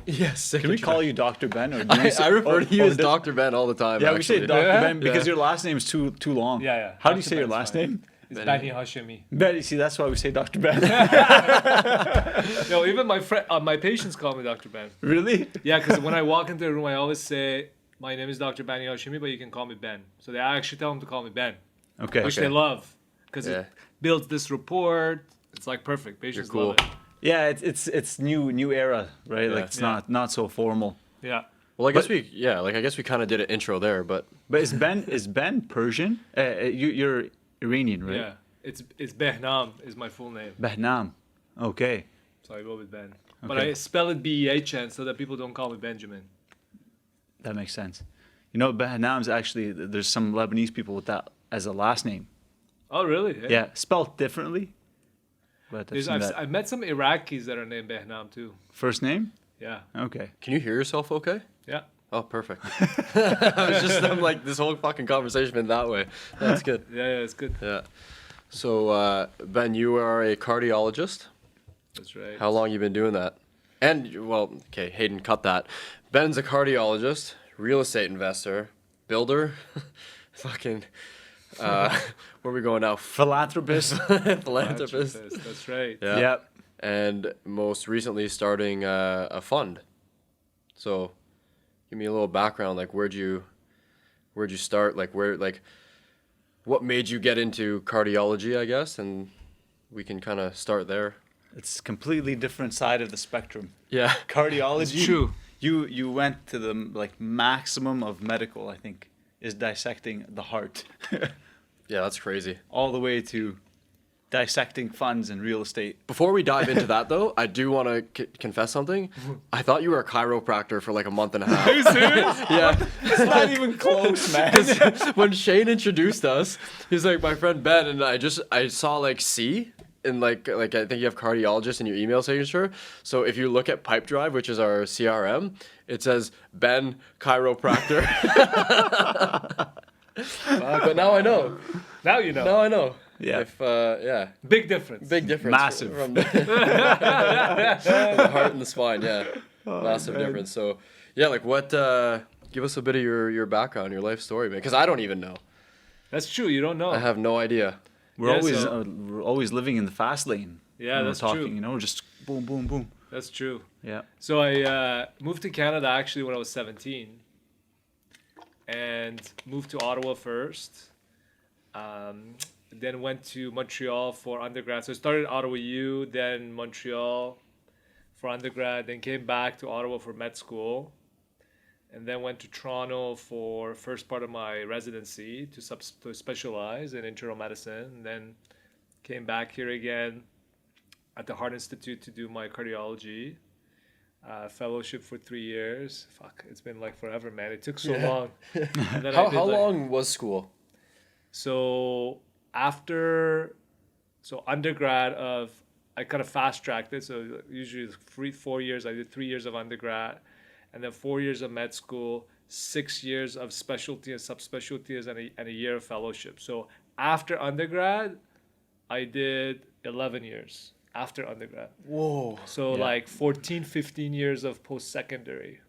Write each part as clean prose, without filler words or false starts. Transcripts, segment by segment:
Yes. Can we call you Dr. Ben? Or I refer to you as Dr. Ben all the time. Yeah, actually. we say Dr. Ben because Yeah. your last name is too long. Yeah. How do you Dr. say your Ben's last fine. name? It's Banihashemi. Ben. See, that's why we say Dr. Ben. No, even my patients call me Dr. Ben. Really? Yeah, because when I walk into the room, I always say, my name is Dr. Banihashemi, but you can call me Ben. So they actually tell them to call me Ben, Okay. which they love because Yeah. it builds this rapport. It's like perfect. Patients cool. love it. Yeah, it's new era, right? Yeah. Like it's Yeah. not so formal. Yeah. Well, I guess I guess we kind of did an intro there, but But is Ben Persian? You're Iranian, right? Yeah. It's Behnam is my full name. Behnam. Okay. So I go with Ben. But Okay. I spell it B-E-H-N so that people don't call me Benjamin. That makes sense. You know, Behnam's actually, there's some Lebanese people with that as a last name. Oh, really? Yeah, spelled differently. But I've met some Iraqis that are named Behnam too. first name? Yeah. Okay. can you hear yourself okay? Yeah. Oh, perfect. I'm like, this whole fucking conversation been that way. That's good. Yeah, it's good. Yeah. So, Ben, you are a cardiologist. That's right. How long you been doing that? And, well, okay, Hayden, cut that. Ben's a cardiologist, real estate investor, builder, fucking, where are we going now? Philanthropist. Philanthropist. That's right. Yeah. Yep. And most recently starting a fund. So, give me a little background. Like, where'd you start? Like, what made you get into cardiology? I guess, and we can kind of start there. It's completely different side of the spectrum. Yeah. Cardiology. It's true. You went to the maximum of medical, I think, is dissecting the heart. Yeah, that's crazy. All the way to dissecting funds and real estate. Before we dive into that, though, I do want to confess something. I thought you were a chiropractor for like a month and a half. Are you serious? Yeah. It's not even close, man. When Shane introduced us, he's like, my friend Ben, and I saw like C. And like I think you have cardiologist in your email signature. So if you look at Pipedrive, which is our CRM, it says Ben chiropractor. But now I know. Now you know. Now I know. Yeah. Yeah. Big difference. Big difference. Massive. From the heart and the spine. Yeah. Massive difference. So yeah, like what? Give us a bit of your background, your life story, man. Because I don't even know. That's true. You don't know. I have no idea. We're Yeah, we're always living in the fast lane. Yeah, when that's we're talking, true. You know, just boom, boom, boom. That's true. Yeah. So I moved to Canada actually when I was 17, and moved to Ottawa first. Then went to Montreal for undergrad. So I started at Ottawa U, then Montreal for undergrad, then came back to Ottawa for med school, and then went to Toronto for first part of my residency to specialize in internal medicine, and then came back here again at the Heart Institute to do my cardiology fellowship for 3 years. Fuck, it's been like forever, man. It took so long. And then I did, How like- long was school? So undergrad I kind of fast tracked it. So usually it's 4 years. I did 3 years of undergrad, and then 4 years of med school, 6 years of specialty and subspecialties, and a year of fellowship. So after undergrad, I did 11 years after undergrad. Whoa. So Yeah. like 14, 15 years of post-secondary.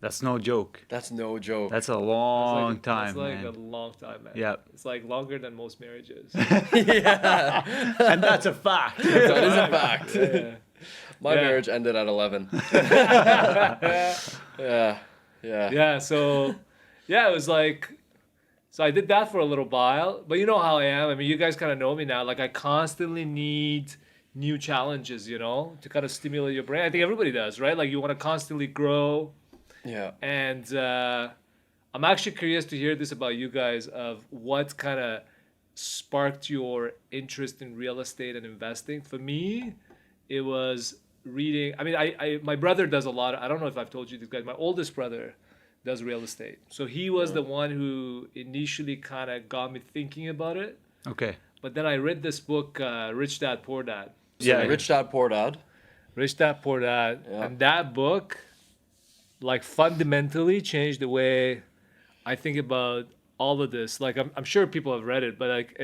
That's no joke. That's no joke. That's a long time, That's like man. a long time, man. Yeah. It's like longer than most marriages. Yeah. And that's a fact. That is a fact. Yeah. My Yeah. marriage ended at 11. Yeah. Yeah. Yeah, so it was like, so I did that for a little while, but you know how I am. I mean, you guys kind of know me now. Like, I constantly need new challenges, you know, to kind of stimulate your brain. I think everybody does, right? Like, you want to constantly grow. Yeah. And I'm actually curious to hear this about you guys, of what kind of sparked your interest in real estate and investing. For me, it was reading. I mean, my brother does a lot. I don't know if I've told you this, guys. My oldest brother does real estate. So he was the one who initially kind of got me thinking about it. Okay. But then I read this book, Rich Dad, Poor Dad. So Yeah. Rich Dad, Poor Dad. Rich Dad, Poor Dad. Yeah. And that book, like, fundamentally changed the way I think about all of this. Like, I'm sure people have read it, but like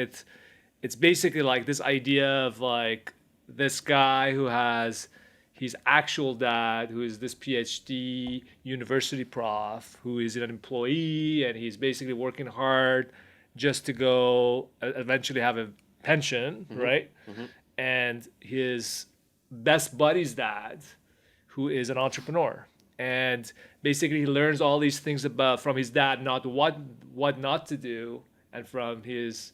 it's basically like this idea of like this guy who has, his actual dad, who is this PhD university prof, who is an employee, and he's basically working hard just to go eventually have a pension, right? And his best buddy's dad, who is an entrepreneur, and basically he learns all these things about from his dad, not what not to do, and from his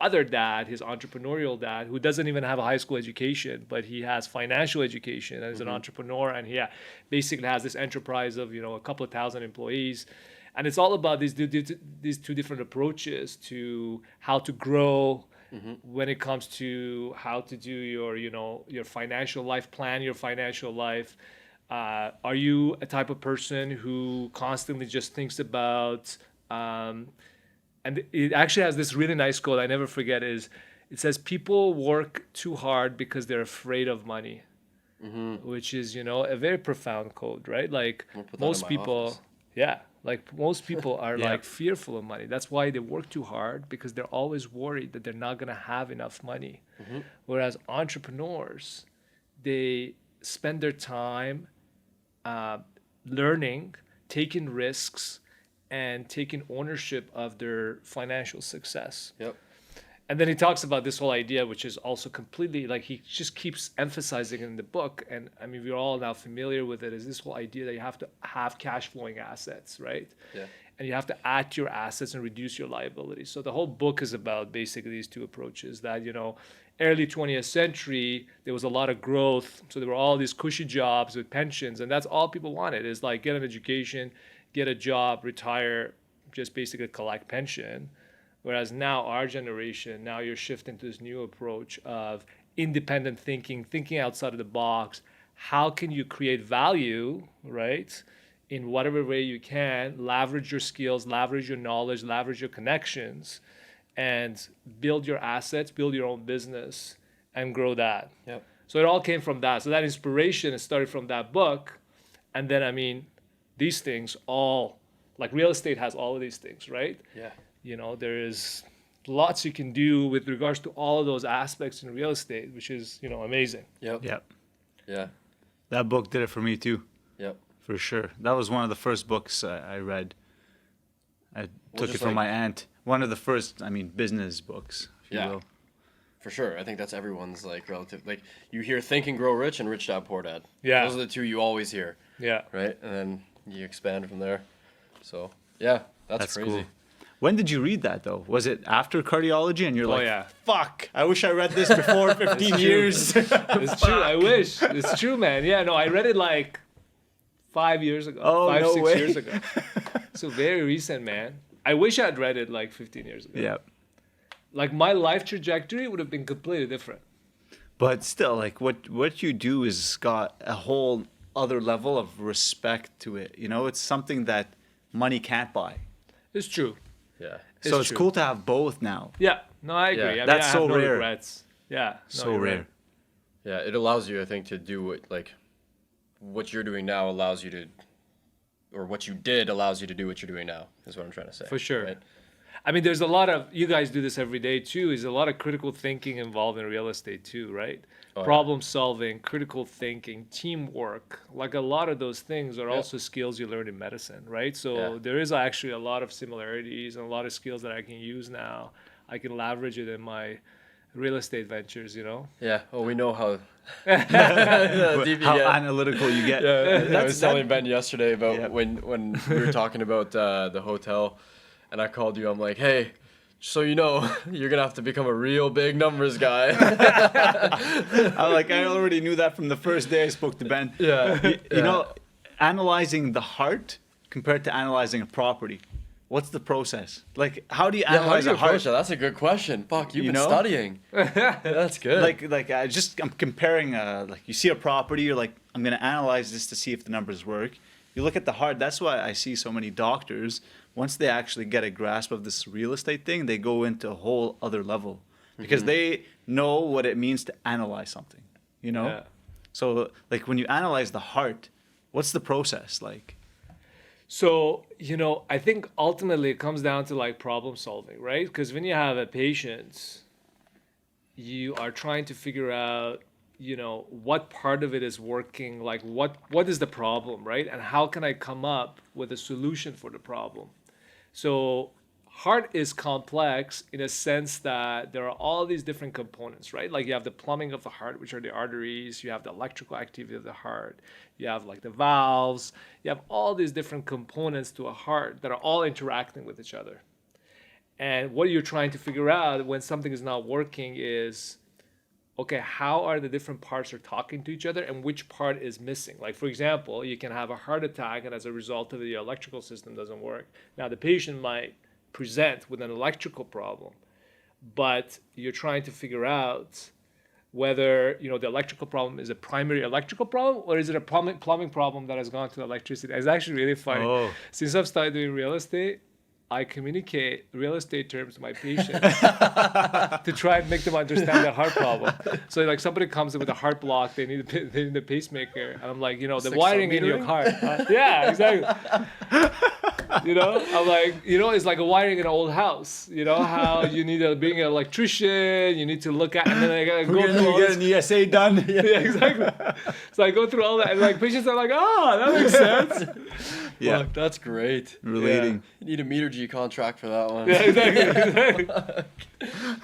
other dad, his entrepreneurial dad, who doesn't even have a high school education, but he has financial education and is an entrepreneur, and he basically has this enterprise of a couple of thousand employees, and it's all about these two different approaches to how to grow. When it comes to how to do your financial life, plan your financial life. Are you a type of person who constantly just thinks about, and it actually has this really nice quote I never forget, is it says people work too hard because they're afraid of money, which is, a very profound quote, right? Like most people, like most people are like fearful of money. That's why they work too hard, because they're always worried that they're not going to have enough money. Whereas entrepreneurs, they spend their time learning, taking risks, and taking ownership of their financial success. And then he talks about this whole idea, which is also completely, like, he just keeps emphasizing in the book, and I mean, we're all now familiar with it, is this whole idea that you have to have cash flowing assets, right? And you have to add to your assets and reduce your liabilities. So the whole book is about basically these two approaches that, early 20th century, there was a lot of growth. So there were all these cushy jobs with pensions, and that's all people wanted, is like get an education, get a job, retire, just basically collect pension. Whereas now our generation, now you're shifting to this new approach of independent thinking outside of the box. How can you create value, right? In whatever way you can, leverage your skills, leverage your knowledge, leverage your connections, and build your assets, build your own business, and grow that. So it all came from that. So that inspiration started from that book. And then, I mean, these things all, like real estate has all of these things, right? There is lots you can do with regards to all of those aspects in real estate, which is, amazing. That book did it for me too. For sure. That was one of the first books I read. I took it from my aunt. One of the first, business books, if you will. For sure. I think that's everyone's relative. Like, you hear Think and Grow Rich and Rich Dad Poor Dad. Those are the two you always hear. Right? And then you expand from there. So, that's crazy. Cool. When did you read that, though? Was it after cardiology and you're fuck, I wish I read this before 15 years. It's true. I wish. It's true, man. I read it like 5 years ago. Oh, 6 years ago. So very recent, man. I wish I'd read it like 15 years ago. Like my life trajectory would have been completely different. But still, like what you do is got a whole other level of respect to it. It's something that money can't buy. It's true. So it's cool to have both now. No, I agree. I That's so have no rare. regrets. So rare. Right. It allows you, I think, to do what you're doing now allows you to, or what you did allows you to do what you're doing now, is what I'm trying to say. For sure. Right? I mean, there's a lot of, you guys do this every day too, there's a lot of critical thinking involved in real estate too, right? Problem solving, critical thinking, teamwork, like a lot of those things are also skills you learn in medicine, right? So there is actually a lot of similarities and a lot of skills that I can use now. I can leverage it in my real estate ventures, Oh, we know how how analytical you get. I was telling Ben yesterday about when we were talking about the hotel, and I called you. I'm like, hey, so you're gonna have to become a real big numbers guy. I already knew that from the first day I spoke to Ben. You know, analyzing the heart compared to analyzing a property. What's the process? Like, how do you analyze a heart? That's a good question. Fuck, you've been studying. That's good. I'm comparing. Like, you see a property, you're like, I'm gonna analyze this to see if the numbers work. You look at the heart. That's why I see so many doctors. Once they actually get a grasp of this real estate thing, they go into a whole other level because they know what it means to analyze something. So, like, when you analyze the heart, what's the process like? So, I think ultimately it comes down to like problem solving, right? Because when you have a patient, you are trying to figure out what part of it is working, like what is the problem, right? And how can I come up with a solution for the problem? So heart is complex in a sense that there are all these different components, right? Like you have the plumbing of the heart, which are the arteries, you have the electrical activity of the heart, you have like the valves, you have all these different components to a heart that are all interacting with each other. And what you're trying to figure out when something is not working is, okay, how are the different parts are talking to each other and which part is missing? Like, for example, you can have a heart attack and as a result of it, your electrical system doesn't work. Now, the patient might present with an electrical problem, but you're trying to figure out whether, the electrical problem is a primary electrical problem or is it a plumbing problem that has gone to electricity. It's actually really funny. Oh. Since I've started doing real estate, I communicate real estate terms to my patients to try and make them understand their heart problem. So like somebody comes in with a heart block, they need a pacemaker, and I'm like, the wiring in your heart. Yeah, exactly. I'm like, it's like a wiring in an old house. You know how you need to bring an electrician, you need to look at, and then I gotta go through all get an ESA done. Yeah, exactly. So I go through all that, and like patients are like, that makes sense. Yeah, Fuck, that's great. relating. You need a meter G contract for that one. Yeah, exactly.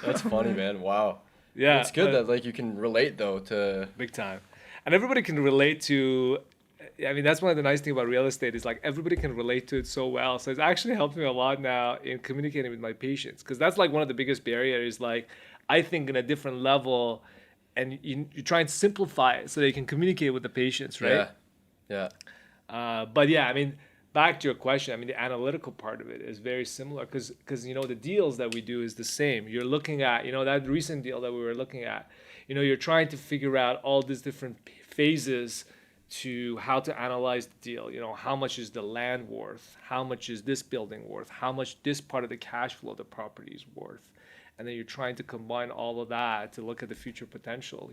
That's funny, man. Wow. Yeah, It's good that like you can relate though to. big time, and everybody can relate to. I mean, that's one of the nice things about real estate is like everybody can relate to it so well. So it's actually helped me a lot now in communicating with my patients, because that's like one of the biggest barriers. Like I think in a different level, and you try and simplify it so they can communicate with the patients, right? Yeah. But yeah, I mean, back to your question, I mean, the analytical part of it is very similar because the deals that we do is the same. You're looking at, that recent deal that we were looking at, you're trying to figure out all these different phases to how to analyze the deal. How much is the land worth? How much is this building worth? How much this part of the cash flow of the property is worth? And then you're trying to combine all of that to look at the future potential,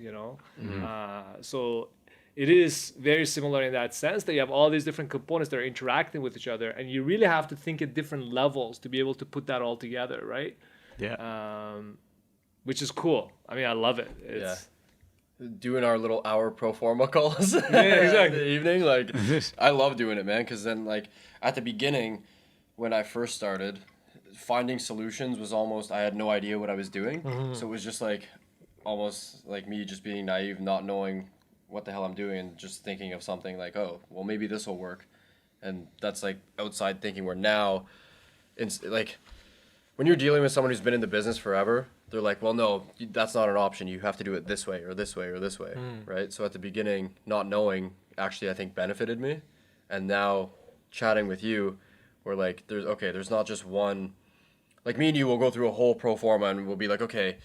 So it is very similar in that sense that you have all these different components that are interacting with each other, and you really have to think at different levels to be able to put that all together, right? Yeah. Which is cool. I mean, I love it. It's, Doing our little hour pro forma calls exactly. in the evening, like I love doing it, man, because then like at the beginning when I first started, finding solutions was almost, I had no idea what I was doing. So it was just like almost like me just being naive, not knowing what the hell I'm doing and just thinking of something like, oh, well, maybe this will work. And that's like outside thinking, where now it's like when you're dealing with someone who's been in the business forever, they're like, well, no, that's not an option. You have to do it this way or this way or this way, right? So at the beginning, not knowing actually I think benefited me. And now chatting with you, we're like, there's not just one, like me and you will go through a whole pro forma and we'll be like, okay,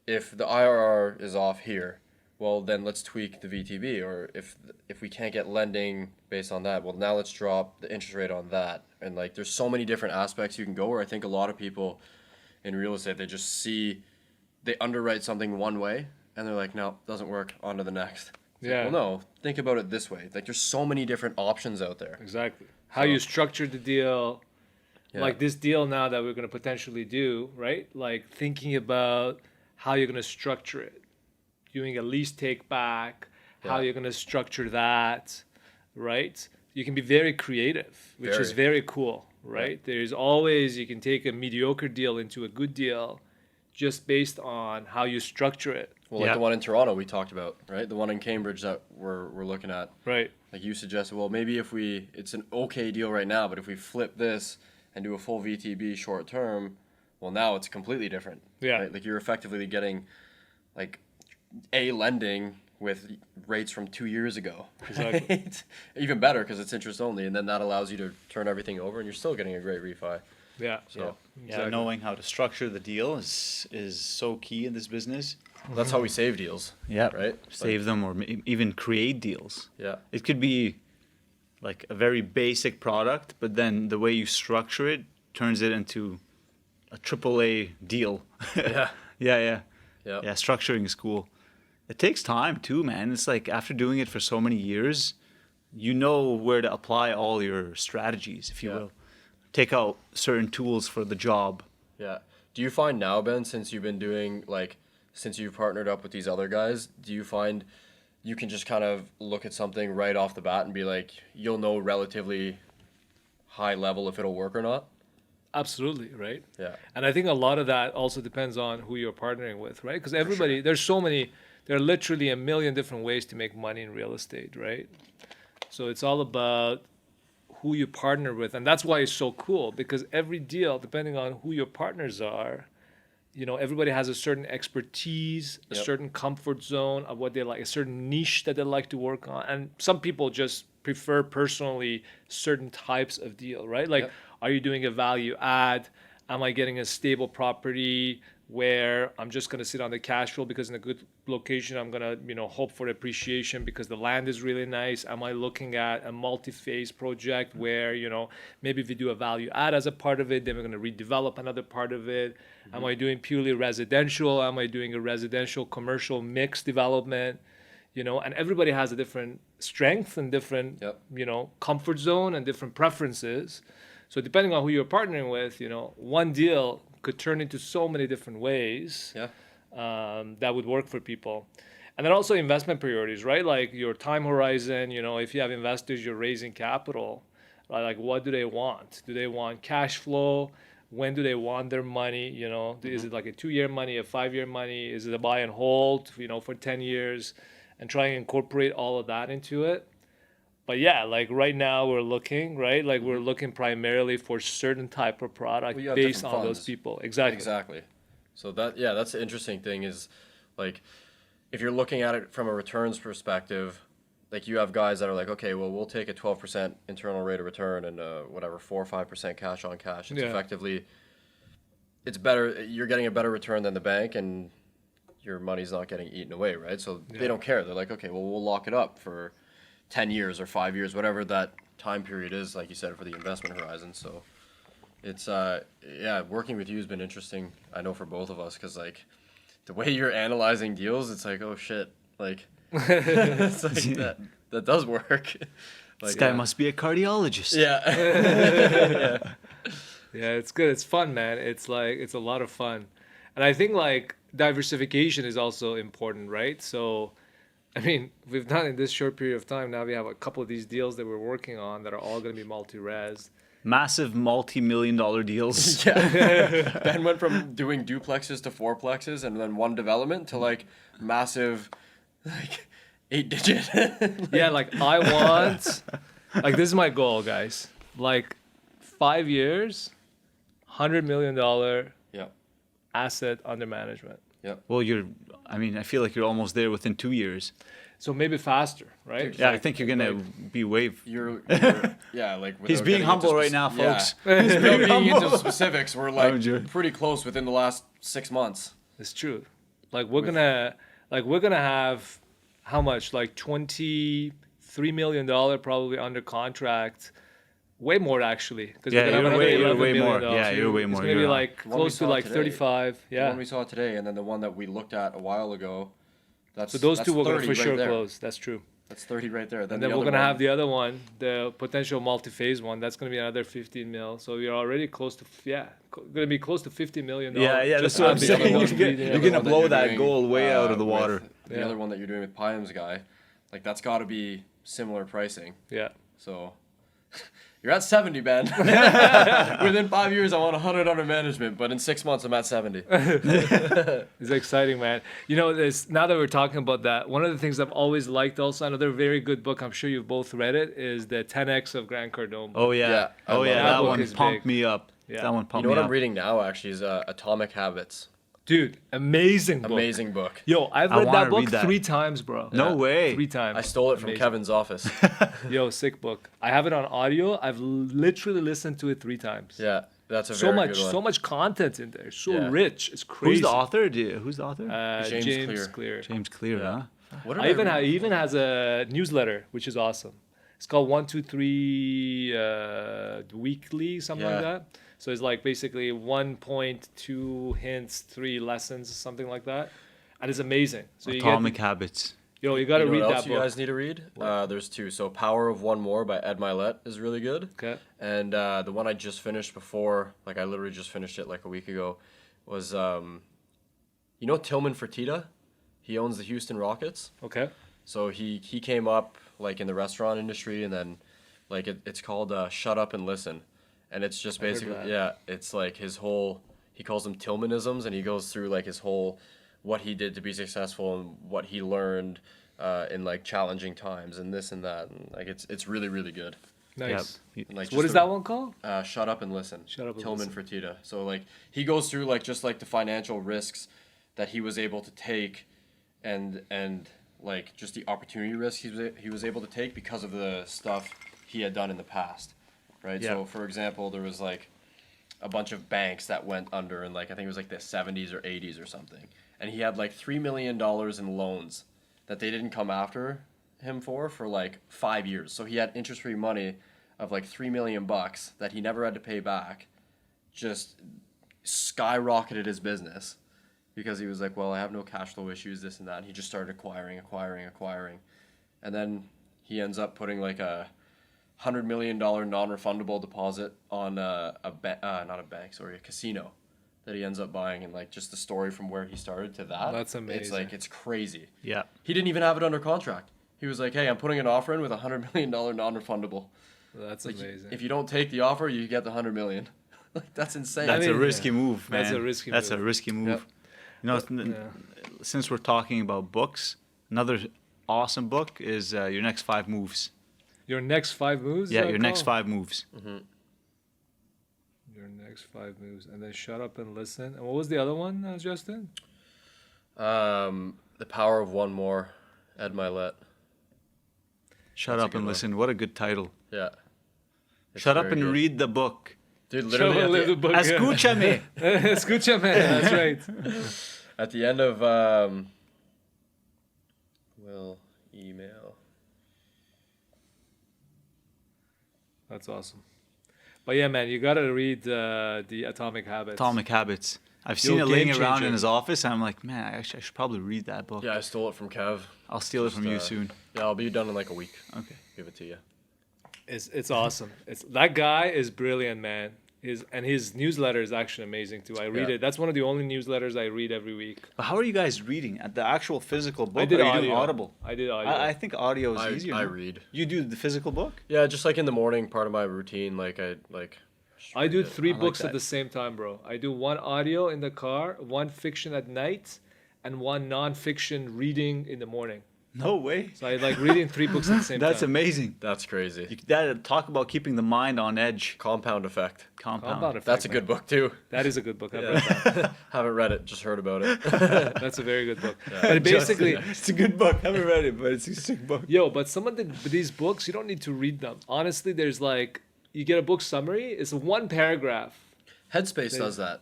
if the IRR is off here, well, then let's tweak the VTB. Or if we can't get lending based on that, well, now let's drop the interest rate on that. And like, there's so many different aspects you can go where I think a lot of people in real estate, they underwrite something one way and they're like, no, doesn't work, on to the next. It's like, well, no, think about it this way. Like, there's so many different options out there. Exactly. How you structure the deal, Yeah. like this deal now that we're going to potentially do, right? Like thinking about how you're going to structure it, doing a lease take back, how you're going to structure that, right? You can be very creative, which is very cool, right? There's always, you can take a mediocre deal into a good deal just based on how you structure it. Well, like the one in Toronto we talked about, right? The one in Cambridge that we're looking at. Right. Like you suggested, well, maybe it's an okay deal right now, but if we flip this and do a full VTB short term, well, now it's completely different. Yeah. Right? Like you're effectively getting like A lending with rates from 2 years ago. Exactly. Right? Even better because it's interest only, and then that allows you to turn everything over and you're still getting a great refi. Yeah. So Yeah, knowing how to structure the deal is so key in this business. that's how we save deals. Yeah, Right? Save them or even create deals. Yeah. It could be like a very basic product, but then the way you structure it turns it into a AAA deal. Yeah. Yeah. Yeah. Yeah, structuring is cool. It takes time too, man. It's like after doing it for so many years, you know where to apply all your strategies, if you will. Take out certain tools for the job. Yeah. Do you find now, Ben, since you've been doing like since you've partnered up with these other guys, do you find you can just kind of look at something right off the bat and be like, you'll know relatively high level if it'll work or not? Absolutely, right? Yeah. And I think a lot of that also depends on who you're partnering with, right? Because everybody, there are literally a million different ways to make money in real estate, right? So it's all about who you partner with. And that's why it's so cool, because every deal, depending on who your partners are, everybody has a certain expertise, a certain comfort zone of what they like, a certain niche that they like to work on. And some people just prefer personally certain types of deal, right? Like, are you doing a value add? Am I getting a stable property where I'm just going to sit on the cash flow because in a good location, I'm going to, hope for appreciation because the land is really nice? Am I looking at a multi-phase project where, maybe if we do a value add as a part of it, then we're going to redevelop another part of it? Mm-hmm. Am I doing purely residential? Am I doing a residential commercial mixed development? And everybody has a different strength and different, comfort zone and different preferences. So depending on who you're partnering with, one deal could turn into so many different ways that would work for people. And then also investment priorities, right? Like your time horizon, if you have investors, you're raising capital, right? Like what do they want? Do they want cash flow? When do they want their money? Is it like a 2-year money, a 5-year money? Is it a buy and hold, for 10 years? And try and incorporate all of that into it. But yeah, like right now we're looking, right? Like we're looking primarily for certain type of product based on those people. Exactly. So that's the interesting thing is like if you're looking at it from a returns perspective, like you have guys that are like, okay, well, we'll take a 12% internal rate of return and 4 or 5% cash on cash. It's effectively, it's better. You're getting a better return than the bank and your money's not getting eaten away, right? So they don't care. They're like, okay, well, we'll lock it up for 10 years or 5 years, whatever that time period is, like you said, for the investment horizon. So it's, working with you has been interesting, I know, for both of us, because, like, the way you're analyzing deals, it's like, oh, shit, like, it's like that does work. Like, this guy must be a cardiologist. Yeah. Yeah, it's good. It's fun, man. It's a lot of fun. And I think, like, diversification is also important, right? So, I mean, we've done in this short period of time, now we have a couple of these deals that we're working on that are all going to be multi-res. Massive multi-million-dollar deals. Yeah. Ben went from doing duplexes to fourplexes and then one development to like massive, like 8-digit. Yeah, like I want, like this is my goal, guys. Like 5 years, $100 million asset under management. Yeah. Well, I feel like you're almost there within 2 years. So maybe faster, right? Yeah, I think you're gonna be You're like He's being humble right now, folks. Yeah. Without being into specifics, we're like pretty close within the last 6 months. It's true. Like we're gonna have how much? Like $23 million probably under contract. Way more actually, because you're way more. Yeah, you're way more. It's gonna be like close to like 35. Yeah. The one we saw today, and then the one that we looked at a while ago. So those two will gonna for sure close. That's true. That's 30 right there. Then we're gonna have the other one, the potential multi-phase one. That's gonna be another 15 mil. So you're already close to gonna be close to $50 million. Yeah, that's what I'm saying. You're gonna blow that goal way out of the water. The other one that you're doing with Piam's guy, like that's got to be similar pricing. Yeah. So. You're at 70, Ben. Within 5 years, I want 100 under management, but in 6 months, I'm at 70. It's exciting, man. Now that we're talking about that, one of the things I've always liked also, another very good book, I'm sure you've both read it, is the 10X of Grant Cardone. Oh, yeah. That one pumped me up. Yeah. That one pumped me up. You know what I'm reading now, actually, is Atomic Habits. Dude, amazing book. Amazing book. Yo, I've read that book 3 times, bro. No way. 3 times. I stole it from Kevin's office. Yo, sick book. I have it on audio. I've literally listened to it 3 times. Yeah, that's a very good one. So much content in there. So rich. It's crazy. Who's the author? Who's the author? James Clear. James Clear, huh? He even has a newsletter, which is awesome. It's called 123 Weekly, something like that. So it's like basically 1.2 hints, 3 lessons, something like that. And it's amazing. So Atomic Habits. Yo, you got to read that book. You guys need to read? There's 2. So Power of One More by Ed Mylett is really good. Okay. And the one I just finished before, like I literally just finished it like a week ago, was You know Tillman Fertitta? He owns the Houston Rockets. Okay. So he came up like in the restaurant industry, and then like it's called Shut Up and Listen, and it's just I heard basically that. it's like his whole, he calls them Tillmanisms, and he goes through like his whole what he did to be successful and what he learned in like challenging times and this and that, and like it's really really good. Nice. Yeah. And, like, So what just is the- that one called? Shut Up and Listen. Shut Up and Tillman Listen. Fertitta. So like he goes through like just like the financial risks that he was able to take, and like just the opportunity risks he was able to take because of the stuff he had done in the past, right? Yeah. So for example, there was like a bunch of banks that went under in like I think it was like the 70s or 80s or something, and he had like $3 million in loans that they didn't come after him for like 5 years. So he had interest-free money of like $3 million that he never had to pay back, just skyrocketed his business because he was like, well, I have no cash flow issues, this and that. And he just started acquiring. And then he ends up putting like a $100 million non-refundable deposit on not a bank, sorry, a casino that he ends up buying. And like just the story from where he started to that. That's It's amazing. like, it's crazy. Yeah. He didn't even have it under contract. He was like, hey, I'm putting an offer in with a $100 million non-refundable. That's Like, amazing. if you don't take the offer, you get the $100 million. Like, that's insane. That's mean, a risky move, man. that's a risky That's move. a risky move. Yep. You know, Yeah. since we're talking about books, another awesome book is Your Next 5 Moves. Your next 5 moves? Yeah, is that Your Next called? 5 Moves. Your next 5 moves. And then shut up and listen. And what was the other one, Justin? The Power of One More, Ed Milet. Shut That's a up good and one. listen. What a good title. Yeah. It's Shut up very and good. read the book. Dude, Shut literally up and at read the book. Escúchame. Escúchame. That's right. at the end of will email. That's awesome. But yeah, man, you gotta read the Atomic Habits. Atomic Habits. I've seen Yo, it laying game around changer. in his office, and I'm like, man, I should probably read that book. Yeah, I stole it from Kev. I'll steal it from you Just, soon. Yeah, I'll be done in like a week. Okay. Give it to you. It's awesome. It's that guy is brilliant, man. His newsletter is actually amazing too. I read Yeah. it. That's one of the only newsletters I read every week. But how are you guys reading? At the actual physical book? I did or are you audio. doing Audible? I did audio. I think audio is easier. I no? read. You do the physical book? Yeah, just like in the morning, part of my routine. Like I do read it. 3 I like books that. at the same time, bro. I do 1 audio in the car, 1 fiction at night, and 1 non-fiction reading in the morning. No way. So I like reading 3 books at the same That's time. amazing. That's crazy. That talk about keeping the mind on edge. Compound Effect. Compound. Compound Effect, That's a man. good book too. That is a good book. I've read that. Haven't read it, just heard about it. That's a very good book. But basically, It's a good book. I haven't read it, but it's a sick book. but some of these books, you don't need to read them. Honestly, there's like, you get a book summary, it's 1 paragraph. Headspace does that.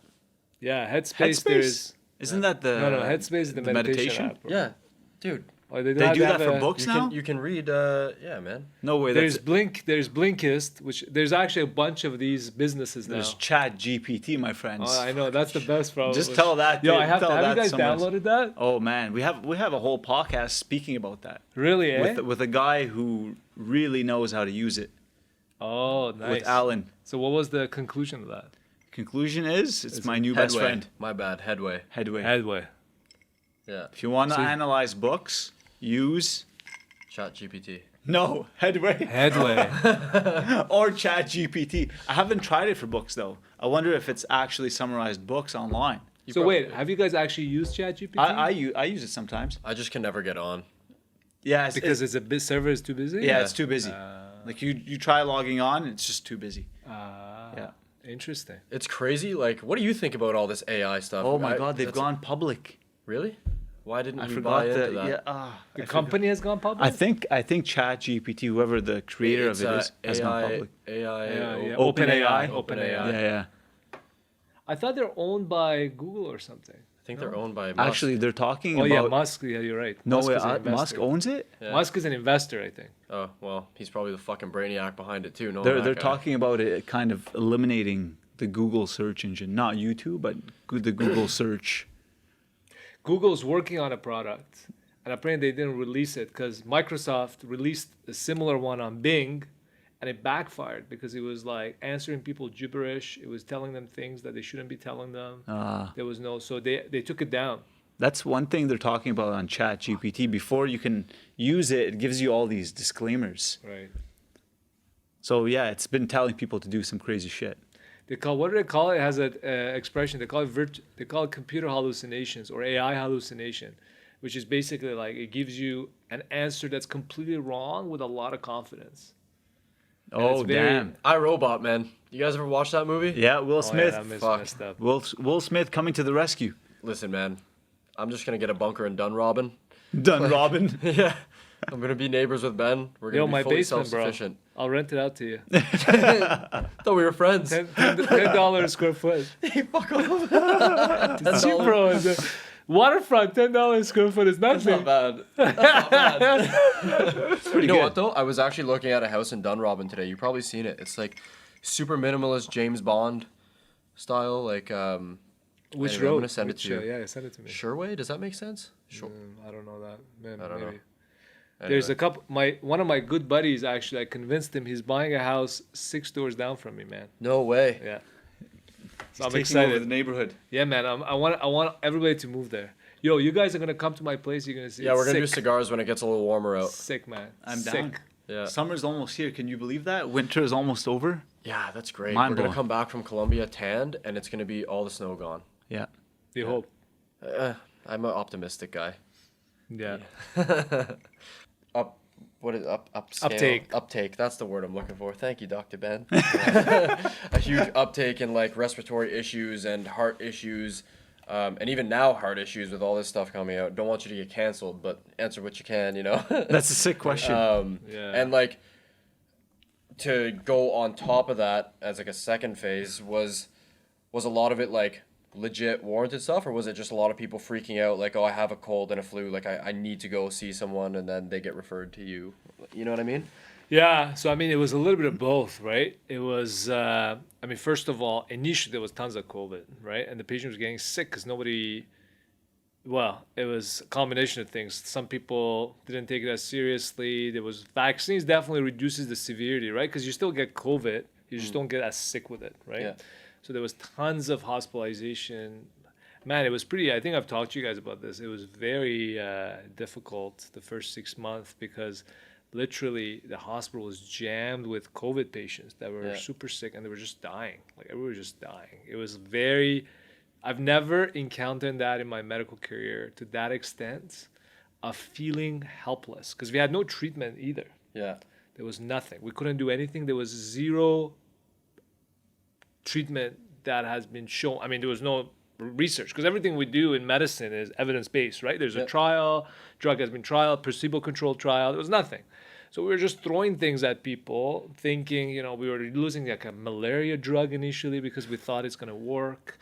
Yeah, Headspace, Headspace? there's... Isn't that the No, Headspace is the meditation app, bro. Yeah, dude. Oh, they They have do to that have for a- books You now? can read. Yeah, man. No way. There's That's there's Blinkist, which there's actually a bunch of these businesses now. There's Chat GPT, my friends. Oh, I know that's the best, bro. Just tell that. Yo, dude, I have to. tell Have you that guys someone else. downloaded that? Oh man, we have a whole podcast speaking about that Really? Eh? with a guy who really knows how to use it. Oh, nice. With Alan. So what was the conclusion of that? Conclusion is, it's my new best Headway. friend. My bad. Headway. Headway. Headway. Yeah. If you want to See- analyze books, use Chat GPT. no Headway Headway. or Chat GPT. I haven't tried it for books though. I wonder if it's actually summarized books online. So wait, have you guys actually used ChatGPT? I use it sometimes. I just can never get on. Yeah, because it's a bit server is too busy. yeah, it's too busy. Like you try logging on, it's just too busy. Yeah. Interesting. It's crazy. Like, what do you think about all this AI stuff? Oh my God, they've that's- gone public. Really? Why didn't I we forgot buy that. into that? Yeah. The company has gone public. I think ChatGPT, whoever the creator It's, of it is, has gone AI. public. AI. Yeah. OpenAI. OpenAI. Yeah. I thought they're owned by Google or something. I think they're owned by Musk. Actually, they're talking Oh about. yeah, Musk. Yeah, you're right. No Musk way, is an Musk investor. owns it. Yeah. Musk is an investor, I think. Oh well, he's probably the fucking brainiac behind it too. No, They're talking about it kind of eliminating the Google search engine, not YouTube, but the Google search. Google's working on a product, and apparently they didn't release it because Microsoft released a similar one on Bing, and it backfired because it was like answering people gibberish. It was telling them things that they shouldn't be telling them. There was no, so they took it down. That's one thing they're talking about on Chat GPT. Before you can use it, it gives you all these disclaimers. Right. So yeah, it's been telling people to do some crazy shit. What do they call it? It has an expression. They call it computer hallucinations or AI hallucination, which is basically like it gives you an answer that's completely wrong with a lot of confidence. And Oh it's very- damn! iRobot, man. You guys ever watch that movie? Yeah, Will Oh, yeah, Smith. that Fuck. messed up. Will Smith coming to the rescue. Listen, man. I'm just gonna get a bunker in Dunrobin. Done, Robin. Yeah. I'm gonna be neighbors with Ben. We're gonna Yo, be my fully basement, bro. self-sufficient. I'll rent it out to you. Thought we were friends. $10 a square foot. Hey, fuck off. It's cheap, bro. It's a waterfront, $10 a square foot is That's nothing. not bad. That's not bad. Pretty You know good. what though? I was actually looking at a house in Dunrobin today. You've probably seen it. It's like super minimalist James Bond style. Like Which anyway, I'm road? gonna send it to you. Yeah, send it to me. Sherway. Does that make sense? Sure. I don't know that. Man, I don't know. maybe. There's a couple. One of my good buddies actually. I convinced him. He's buying a house 6 doors down from me, man. No way. Yeah. He's So I'm taking excited. over the neighborhood. Yeah, man. I want everybody to move there. Yo, you guys are gonna come to my place. You're gonna see. Yeah, it's we're gonna do sick. cigars when it gets a little warmer out. Sick, man. I'm sick. down. Yeah. Summer's almost here. Can you believe that? Winter is almost over. Yeah, that's great. Mind We're gonna blowing. come back from Colombia tanned, and it's gonna be all the snow gone. Yeah. You hope. I'm an optimistic guy. Yeah. Uptake. Uptake. That's the word I'm looking for. Thank you, Dr. Ben. A huge uptake in like respiratory issues and heart issues, and even now heart issues with all this stuff coming out. Don't want you to get canceled, but answer what you can. You know. That's a sick question. Yeah. And like to go on top of that as like a second phase was a lot of it like legit warranted stuff, or was it just a lot of people freaking out like, oh, I have a cold and a flu, like I need to go see someone, and then they get referred to you? You know what I mean? Yeah, so I mean, it was a little bit of both, right? It was, I mean, first of all, initially there was tons of COVID, right? And the patient was getting sick because nobody, well, it was a combination of things. Some people didn't take it as seriously. There was vaccines definitely reduces the severity, right? Because you still get COVID, you just don't get as sick with it, right? Yeah. So there was tons of hospitalization. Man, it was pretty, I think I've talked to you guys about this. It was very difficult the first 6 months because literally the hospital was jammed with COVID patients that were super sick and they were just dying. Like everyone was just dying. It was very, I've never encountered that in my medical career to that extent of feeling helpless because we had no treatment either. Yeah. There was nothing. We couldn't do anything. There was zero treatment that has been shown. I mean, there was no research because everything we do in medicine is evidence-based, right? There's a trial, drug has been trialed, placebo-controlled trial. There was nothing. So we were just throwing things at people thinking, you know, we were using like a malaria drug initially because we thought it's going to work.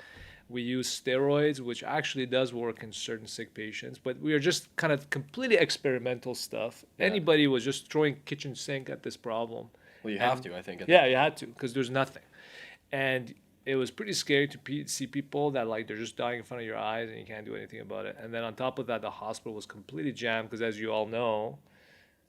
We used steroids, which actually does work in certain sick patients, but we were just kind of completely experimental stuff. Anybody was just throwing kitchen sink at this problem. Well, you have to, I think. Yeah, you had to because there's nothing. And it was pretty scary to see people that like they're just dying in front of your eyes and you can't do anything about it. And then on top of that, the hospital was completely jammed because, as you all know,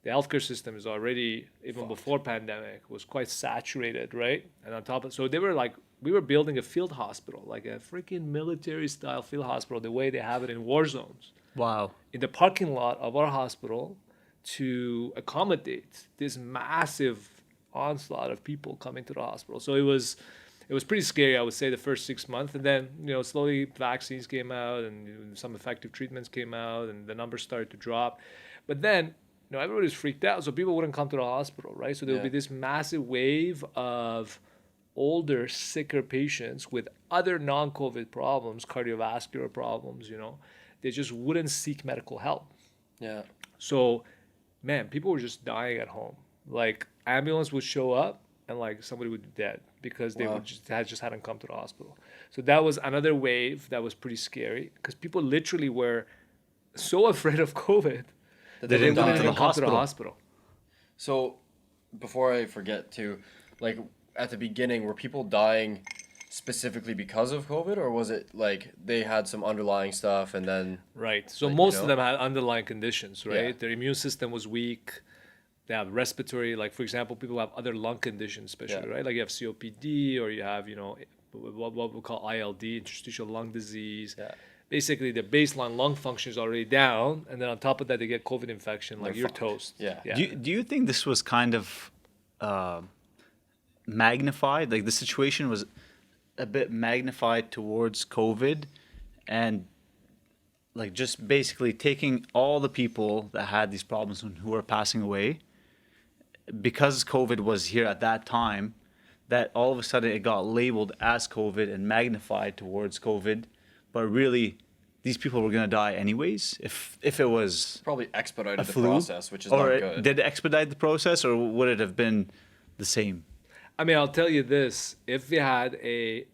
the healthcare system is already, even before pandemic, was quite saturated, right? And on top of, so they were like, we were building a field hospital, like a freaking military style field hospital, the way they have it in war zones, Wow. in the parking lot of our hospital to accommodate this massive onslaught of people coming to the hospital. So it was pretty scary, I would say, the first 6 months. And then, you know, slowly vaccines came out and some effective treatments came out and the numbers started to drop. But then, you know, everybody was freaked out, so people wouldn't come to the hospital, right? So there would be this massive wave of older, sicker patients with other non-COVID problems, cardiovascular problems, you know. They just wouldn't seek medical help. Yeah. So, man, people were just dying at home. Like, ambulance would show up and like somebody would be dead because they would just hadn't come to the hospital. So that was another wave that was pretty scary because people literally were so afraid of COVID that they didn't wouldn't come even to come to the hospital. So, before I forget to, like, at the beginning, were people dying specifically because of COVID, or was it like they had some underlying stuff and then? Right. So Like, most you of know? them had underlying conditions, right? Yeah. Their immune system was weak. They have respiratory, like for example, people have other lung conditions, especially, right? Like you have COPD or you have, you know, what we call ILD, interstitial lung disease. Yeah. basically their baseline lung function is already down, and then on top of that they get COVID infection, like They're you're fucked. toast. Yeah. Do you think this was kind of magnified? Like the situation was a bit magnified towards COVID, and like just basically taking all the people that had these problems and who are passing away because COVID was here at that time, that all of a sudden it got labeled as COVID and magnified towards COVID, but really these people were going to die anyways if it was Probably expedited a the flu, process, which is or not good. did it expedite the process, or would it have been the same? I mean, I'll tell you this: if we had a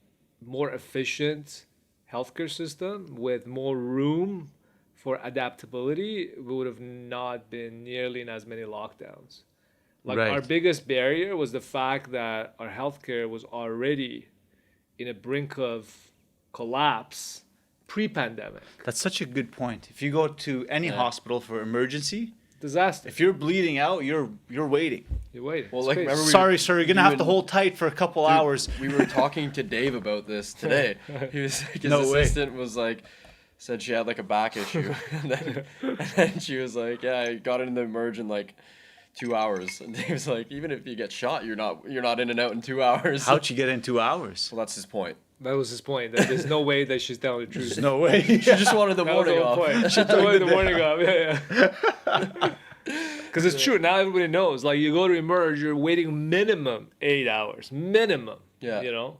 more efficient healthcare system with more room for adaptability, we would have not been nearly in as many lockdowns. Like our Right. biggest barrier was the fact that our healthcare was already in a brink of collapse pre-pandemic. That's such a good point. If you go to any Yeah. hospital for emergency, Disaster. if you're bleeding out, you're waiting. You're waiting. Well, It's like, crazy. remember we- Sorry, sir, you're gonna you have to and- hold tight for a couple Dude, hours. We were talking to Dave about this today. He was like, his No way. assistant was like, said she had like a back issue, and then she was like, yeah, I got it in the emerge in like 2 hours. And Dave's like, even if you get shot, you're not in and out in 2 hours. How'd you get in 2 hours? Well, that's his point. That was his point. That there's no way that she's telling the truth. There's no way. She just wanted the That was morning the whole off. point. She wanted the morning off. Yeah. Because it's true. Now everybody knows. Like you go to emerge, you're waiting minimum 8 hours. Minimum. Yeah. You know,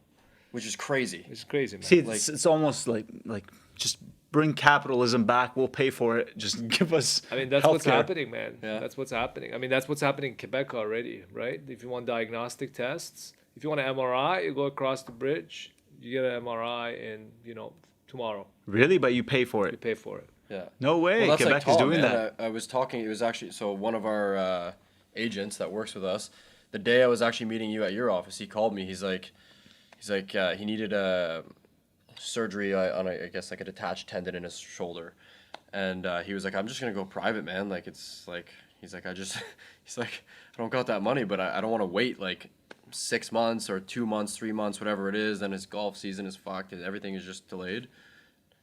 Which is crazy. it's crazy, man. See, it's almost like just bring capitalism back. We'll pay for it. Just give us. I mean, that's what's healthcare. happening, man. Yeah. That's what's happening. I mean, that's what's happening in Quebec already, right? If you want diagnostic tests, if you want an MRI, you go across the bridge, you get an MRI in, tomorrow. Really, but you pay for You it. pay for it. Yeah. No way. Well, that's Quebec like is Tom, doing man. that. I was talking. It was actually so one of our agents that works with us. The day I was actually meeting you at your office, he called me. He's like, he needed a surgery on I guess like a detached tendon in his shoulder, and he was like, I'm just gonna go private, man. Like it's like he's like he's like I don't got that money, but I don't want to wait like 6 months or 2 months, 3 months, whatever it is. Then his golf season is fucked, and everything is just delayed.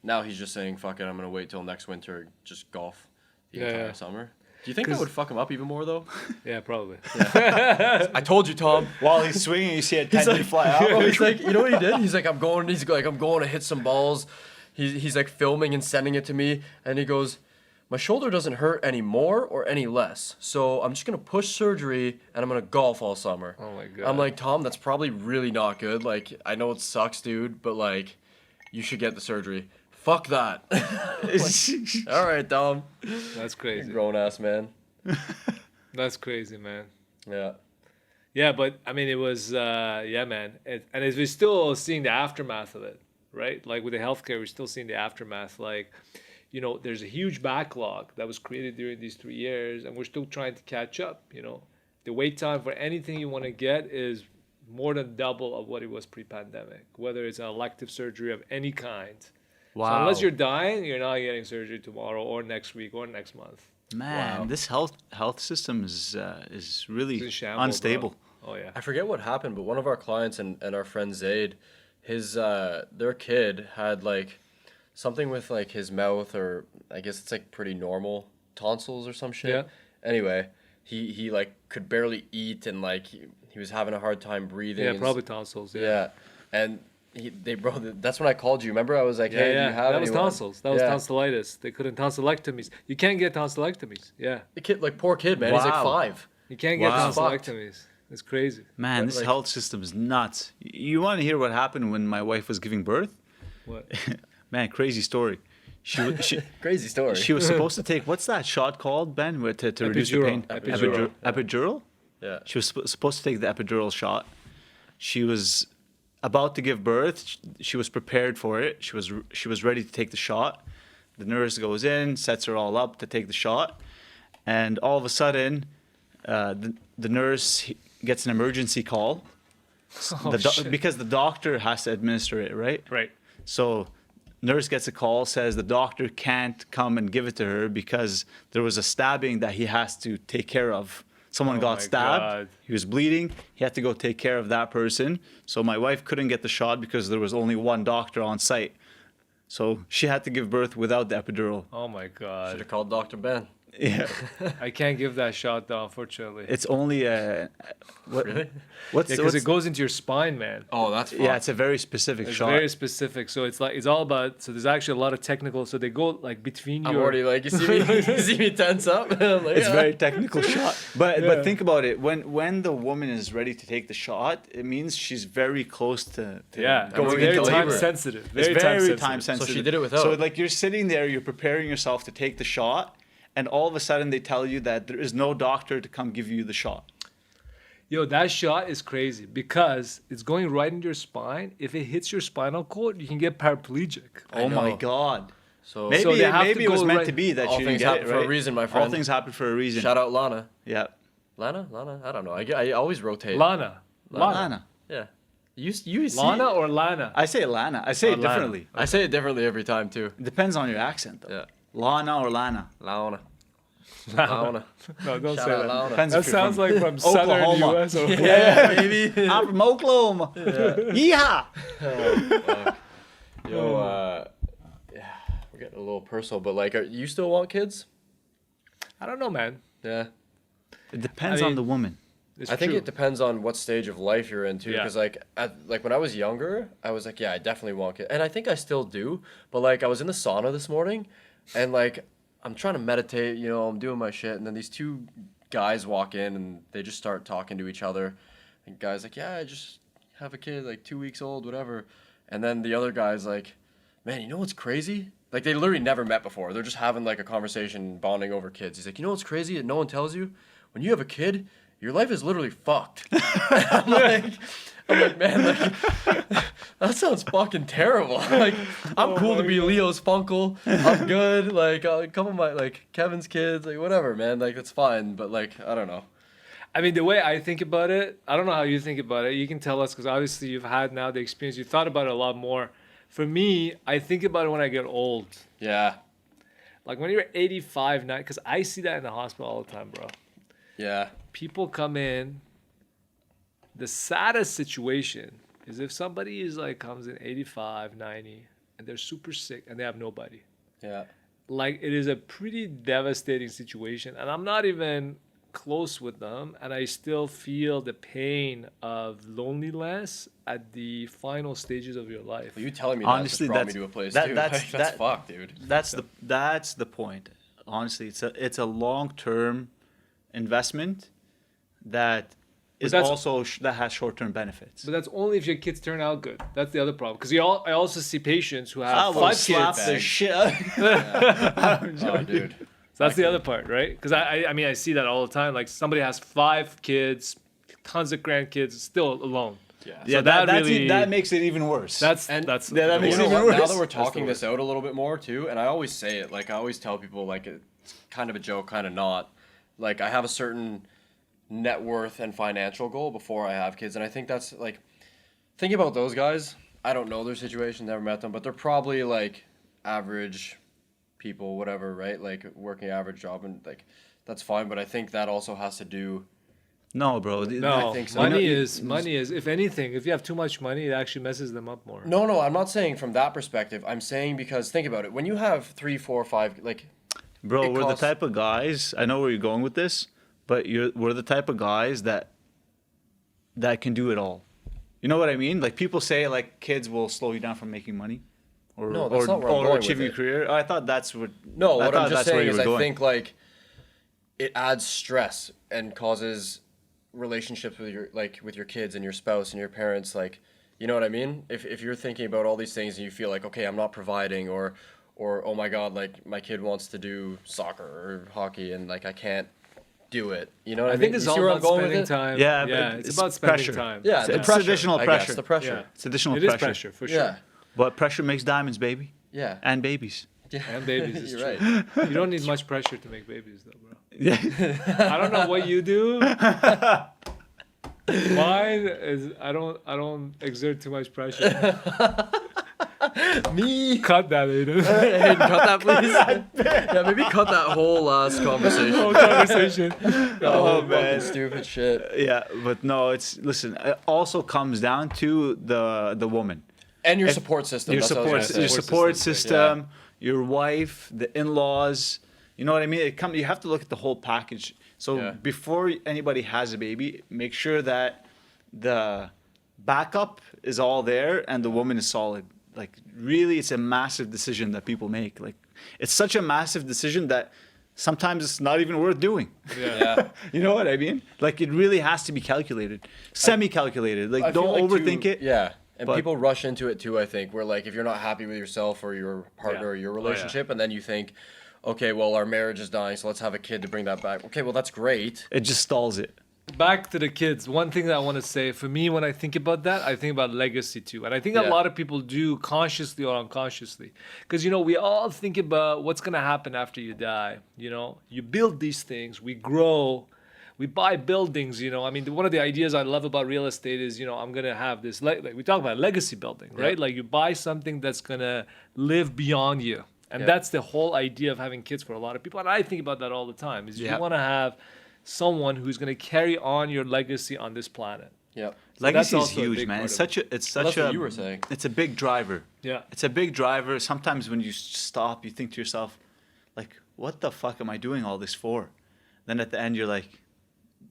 Now he's just saying, fuck it, I'm going to wait till next winter, just golf the Yeah, entire yeah. summer. Do you think that 'Cause- would fuck him up even more, though? Yeah, probably. I told you, Tom. While he's swinging, you see a tendon fly out. He's like, you know what he did? He's like, I'm going to hit some balls. He's like filming and sending it to me. And he goes, my shoulder doesn't hurt any more or any less. So I'm just going to push surgery and I'm going to golf all summer. Oh my God. I'm like, Tom, that's probably really not good. Like, I know it sucks, dude, but like, you should get the surgery. Fuck that. All right, Tom. That's crazy. Grown ass man. That's crazy, man. Yeah. Yeah, but I mean, it was, yeah, man. And as we're still seeing the aftermath of it, right? Like with the healthcare, we're still seeing the aftermath. Like, there's a huge backlog that was created during these 3 years, and we're still trying to catch up. The wait time for anything you want to get is more than double of what it was pre-pandemic, whether it's an elective surgery of any kind. Wow. So unless you're dying, you're not getting surgery tomorrow or next week or next month. Man, Wow. this health system is really It's in shambles, unstable. bro. Oh, yeah. I forget what happened, but one of our clients and our friend Zaid, their kid had like something with like his mouth, or I guess it's like pretty normal tonsils or some shit. Yeah. Anyway, he like could barely eat, and like he was having a hard time breathing. Yeah, and probably tonsils. Yeah, and that's when I called you. Remember, I was like, hey, do you have that was anyone? tonsils. That was Yeah. tonsillitis. They couldn't tonsillectomies. You can't get tonsillectomies. Yeah, The kid, like poor kid, man. He's like Wow. 5. you can't get Wow. tonsillectomies. It's crazy. Man, But, this like- health system is nuts. You want to hear what happened when my wife was giving birth? What? Man, crazy story. She Crazy story. she was supposed to take, what's that shot called, Ben, to reduce the Epidural. pain? Epidural. Epidural? Yeah. She was supposed to take the epidural shot. She was about to give birth. She was prepared for it. She was ready to take the shot. The nurse goes in, sets her all up to take the shot, and all of a sudden, the nurse gets an emergency call. Oh, shit. Because the doctor has to administer it, right? Right. So nurse gets a call, says the doctor can't come and give it to her because there was a stabbing that he has to take care of. Someone Oh got my stabbed. God. He was bleeding. He had to go take care of that person. So my wife couldn't get the shot because there was only one doctor on site. So she had to give birth without the epidural. Oh my Should god. have called Dr. Ben. Yeah, I can't give that shot though, unfortunately. it's only what? Really? What's Yeah, because it goes into your spine, man. Oh, that's fun. Yeah, it's a very specific It's shot. very specific. So it's like it's all about. So there's actually a lot of technical. So they go like between I'm your. already like, you see me tense up? I'm like, It's yeah. very technical shot. But Yeah. think about it. When the woman is ready to take the shot, it means she's very close to Yeah, Going it's into very labor. time sensitive. It's Very, very time time sensitive. sensitive. So she did it without. So like you're sitting there, you're preparing yourself to take the shot, and all of a sudden they tell you that there is no doctor to come give you the shot. Yo, that shot is crazy because it's going right into your spine. If it hits your spinal cord, you can get paraplegic. Oh my know. God. So Maybe So they have to maybe it was go meant right- to be that all you didn't things get happen it, for a right? reason, my All friend. things happen for a reason. shout out Lana. Yeah. Lana? I don't know. I always rotate. Lana. Lana. Yeah. You see. Lana or Lana? I say Lana. I say Oh, it Lana. differently. I say it differently every time too. It depends on your accent, though. Yeah. Lana or Lana. Lana. Lana. No, don't Shout say out that. Lana. Depends That if you're sounds from like from southern Oklahoma. U.S. Or Yeah, baby. I'm from Oklahoma. Yeehaw! Yo, yeah, we're getting a little personal, but like, you still want kids? I don't know, man. Yeah. It depends I on mean- the woman. It's I think true. it depends on what stage of life you're in too. Yeah. Because like, like when I was younger, I was like, yeah, I definitely want kids, and I think I still do. But like, I was in the sauna this morning, and like, I'm trying to meditate. You know, I'm doing my shit, and then these two guys walk in, and they just start talking to each other. And guy's like, yeah, I just have a kid, like 2 weeks old, whatever. And then the other guy's like, man, you know what's crazy? Like they literally never met before. They're just having like a conversation, bonding over kids. He's like, you know what's crazy that no one tells you? When you have a kid, your life is literally fucked. I'm like, man, like, that sounds fucking terrible. Like, I'm cool to be Leo's Funkle. I'm good. Like, come on, my like Kevin's kids, like whatever, man. Like, it's fine. But like, I don't know. I mean, the way I think about it, I don't know how you think about it. You can tell us because obviously you've had now the experience. You thought about it a lot more. For me, I think about it when I get old. Yeah, Like when you're 85, because I see that in the hospital all the time, bro. yeah, People come in. The saddest situation is if somebody is like comes in 85, 90, and they're super sick and they have nobody. yeah. Like it is a pretty devastating situation, and I'm not even close with them, and I still feel the pain of loneliness at the final stages of your life. Well, you telling me Honestly, that just brought me that's- to a place that- too. that's- Like, that's that- fucked, dude. That's the point. Honestly, it's a long-term investment that is that's- also that has short-term benefits. But that's only if your kids turn out good. That's the other problem. Because I also see patients who I have will 5 slap kids. the shit out. Oh, dude. So that's the other part, right? Because I mean, I see that all the time. Like somebody has 5 kids, tons of grandkids, still alone. Yeah. Yeah, that that's really- that makes it even worse. That's And- that's Yeah, that the makes You it worst. know even what? Now worse. that we're That's the talking this worst. out a little bit more too, and I always say it, like I always tell people, like it's kind of a joke, kind of not. Like I have a certain net worth and financial goal before I have kids, and I think that's like, think about those guys. I don't know their situation, never met them, but they're probably like average people, whatever, right? Like working average job, and like that's fine. But I think that also has to do. no, bro. No, I think so. money You know, is if anything, if you have too much money, it actually messes them up more. No, I'm not saying from that perspective. I'm saying because think about it. When you have 3, 4, 5, like. Bro, It we're costs- the type of guys. I know where you're going with this, but we're the type of guys that can do it all. You know what I mean? Like people say, like kids will slow you down from making money, or No, that's not where I'm or going achieve with your it. career. I thought that's what. No, I what thought I'm just that's where saying you is were I going. think like it adds stress and causes relationships with your kids and your spouse and your parents, like, you know what I mean? If you're thinking about all these things and you feel like, okay, I'm not providing, or oh my god, like my kid wants to do soccer or hockey and like I can't do it. You know what I I mean? think it's You see all where I'm about going with spending it? time. Yeah, yeah, but it's it's about spending pressure. time. Yeah, the It's pressure, additional I guess, pressure. the pressure. Yeah. It's additional It is pressure. pressure for sure. Yeah. But pressure makes diamonds, baby, Yeah. and babies. Yeah. And babies is You're true. right. You don't need much pressure to make babies, though, bro. Yeah. I don't know what you do. Mine is I don't exert too much pressure. Me. Cut that, Aiden. Hey, cut that, please. Yeah, maybe cut that whole last conversation. Whole conversation. Oh, man. fucking stupid shit. Yeah, but no, listen. It also comes down to the woman. And your support system. Your that's what I was support, gonna your say. support system's system, your wife, the in-laws. You know what I mean? You have to look at the whole package. So Yeah. before anybody has a baby, make sure that the backup is all there and the woman is solid. Like really, it's a massive decision that people make. Like it's such a massive decision that sometimes it's not even worth doing. Yeah. You know what I mean? Like it really has to be calculated, semi-calculated. Like I feel don't like overthink it. Yeah. And but- people rush into it too, I think, where like if you're not happy with yourself or your partner Yeah. or your Oh, yeah. relationship, and then you think, okay, well, our marriage is dying, so let's have a kid to bring that back. Okay, well, that's great. It just stalls it. Back to the kids. One thing that I want to say, for me, when I think about that, I think about legacy too. And I think a Yeah. lot of people do consciously or unconsciously. Because, we all think about what's going to happen after you die. You build these things, we grow, we buy buildings. I mean, one of the ideas I love about real estate is, I'm going to have this, like we talk about legacy building, right? Yeah. Like you buy something that's going to live beyond you. And Yeah. that's the whole idea of having kids for a lot of people. And I think about that all the time, is Yeah. you want to have someone who's going to carry on your legacy on this planet. Yeah. So Legacy that's is also a huge, big man. part It's of such a Well, that's what you were saying. It's a big driver. Yeah. It's a big driver. Sometimes when you stop, you think to yourself, like, what the fuck am I doing all this for? Then at the end, you're like,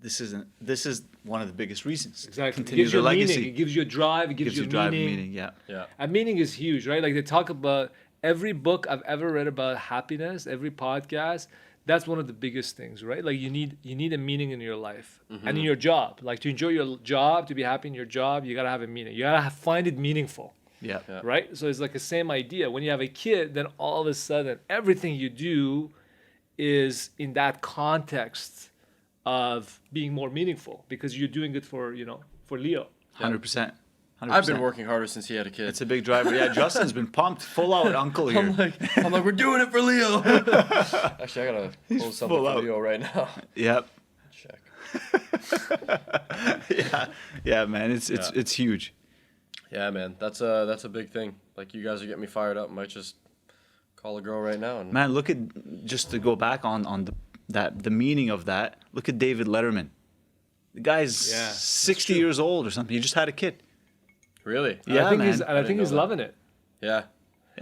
this is one of the biggest reasons. Exactly. It Continue gives the you a legacy. meaning. It gives you a drive. It gives, Gives you you a drive meaning. and meaning. Yeah. Yeah. And meaning is huge, right? Like they talk about every book I've ever read about happiness, every podcast. That's one of the biggest things, right? Like you need a meaning in your life and in your job. Like to enjoy your job, to be happy in your job, you gotta have a meaning. You gotta find it meaningful, Yeah. Yeah. right? So it's like the same idea. When you have a kid, then all of a sudden everything you do is in that context of being more meaningful because you're doing it for for Leo. 100%. I've been working harder since he had a kid. It's a big driver. Yeah, Justin's been pumped. Full out uncle here. I'm like, we're doing it for Leo. Actually, I gotta pull something full for out. Leo right now. Yep. Check. Yeah, man. It's huge. Yeah, man, that's a big thing. Like you guys are getting me fired up. Might just call a girl right now. And Man, look at, just to go back on the meaning of that. Look at David Letterman. The guy's Yeah, that's 60 true. years old or something. He just had a kid. Really? Yeah, I think man. he's I didn't know that. loving it. Yeah.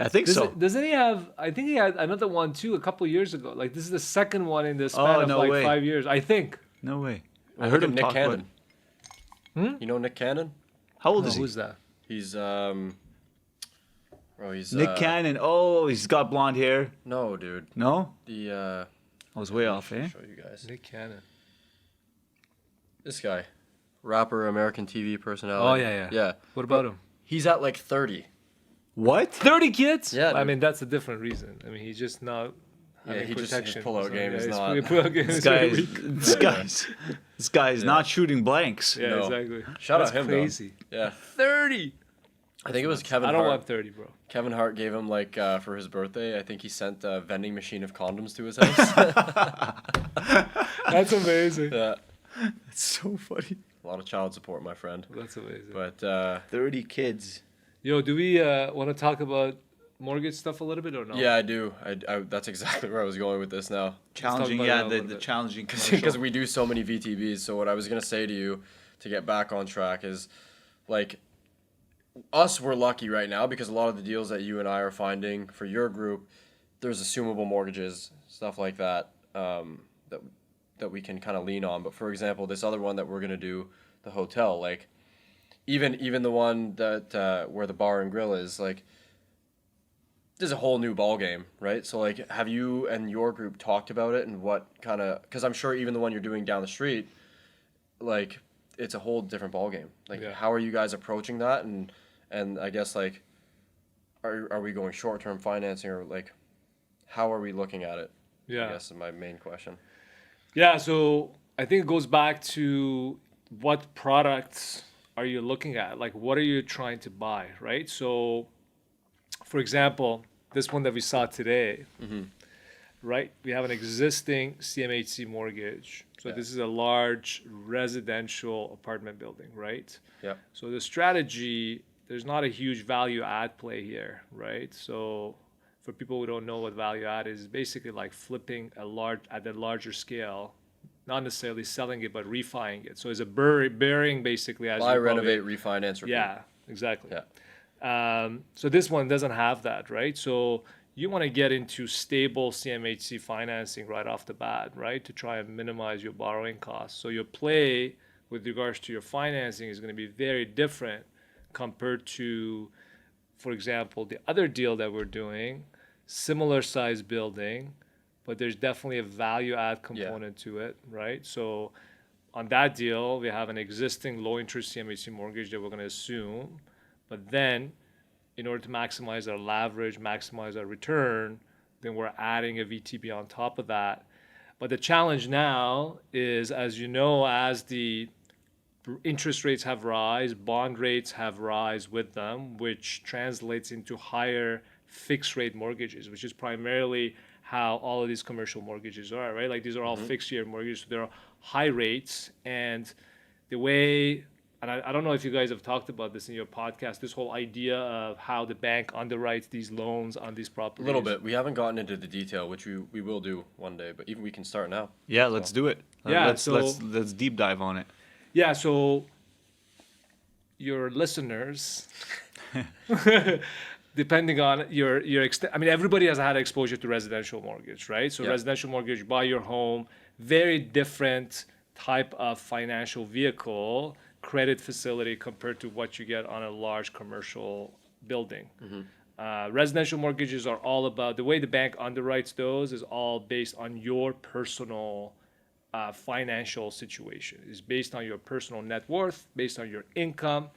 I think so. Doesn't he have? I think he had another one too a couple years ago. Like this is the second one in the span Oh, of no like way. 5 years. I think. No way. Well, I heard look him at Nick talk Cannon. about. You know Nick Cannon? How old Oh, is he? who's that? He's he's Nick Cannon. Oh, he's got blonde hair. No, dude. No? The I was way off, eh? show you guys. Nick Cannon. This guy, rapper, American TV personality. Oh yeah. Yeah. What about him? He's at like 30. What? 30 kids? Yeah, I dude. mean that's a different reason. I mean he's just not. Yeah, having he just- his protection. pull-out So, game is his not- pull-out game This is very guy's weak. this guy's not shooting blanks. Yeah, No. exactly. Shout That's out him, though. crazy. Yeah. 30. I think it was Kevin I don't Hart. want 30, bro. Kevin Hart gave him like for his birthday. I think he sent a vending machine of condoms to his house. That's amazing. Yeah. It's so funny. A lot of child support, my friend. That's amazing. But 30 kids. Yo, do we want to talk about mortgage stuff a little bit or no? yeah, I do. I that's exactly where I was going with this now. Challenging, about yeah, that a little the bit. challenging Because commercial. we do so many VTBs. So what I was gonna say to you, to get back on track, is like us. We're lucky right now because a lot of the deals that you and I are finding for your group, there's assumable mortgages, stuff like that, that we can kind of lean on. But for example, this other one that we're gonna do, the hotel, like even the one that where the bar and grill is, like there's a whole new ball game, right? So like, have you and your group talked about it and what kind of? Because I'm sure even the one you're doing down the street, like it's a whole different ball game. Like, Yeah. how are you guys approaching that? And I guess like, are we going short term financing or like, how are we looking at it? Yeah. I guess is my main question. Yeah, so I think it goes back to what products are you looking at? Like, what are you trying to buy, right? So, for example, this one that we saw today, right? We have an existing CMHC mortgage. So Yeah. this is a large residential apartment building, right? Yeah. So the strategy, there's not a huge value add play here, right? So for people who don't know what value add is, basically like flipping at a larger scale, not necessarily selling it, but refining it. So it's a burying basically as Buy, you probably- renovate, refinance, repeat. Yeah, exactly. Yeah. So this one doesn't have that, right? So you want to get into stable CMHC financing right off the bat, right? To try and minimize your borrowing costs. So your play with regards to your financing is going to be very different compared to, for example, the other deal that we're doing, similar size building, but there's definitely a value add component to it, right? So on that deal, we have an existing low interest CMHC mortgage that we're going to assume, but then in order to maximize our leverage, maximize our return, then we're adding a VTB on top of that. But the challenge now is, as you know, as the interest rates have rise, bond rates have rise with them, which translates into higher fixed rate mortgages, which is primarily how all of these commercial mortgages are, right? Like these are all fixed year mortgages, so they're high rates. And the way, and I don't know if you guys have talked about this in your podcast, this whole idea of how the bank underwrites these loans on these properties. A little bit. We haven't gotten into the detail, which we will do one day, but even we can start now. Yeah, let's do it. Yeah, let's deep dive on it. Yeah, so your listeners, depending on your I mean, everybody has had exposure to residential mortgage, right? So residential mortgage, buy your home, very different type of financial vehicle, credit facility compared to what you get on a large commercial building. Residential mortgages are all about, the way the bank underwrites those is all based on your personal financial situation. It's based on your personal net worth, based on your income.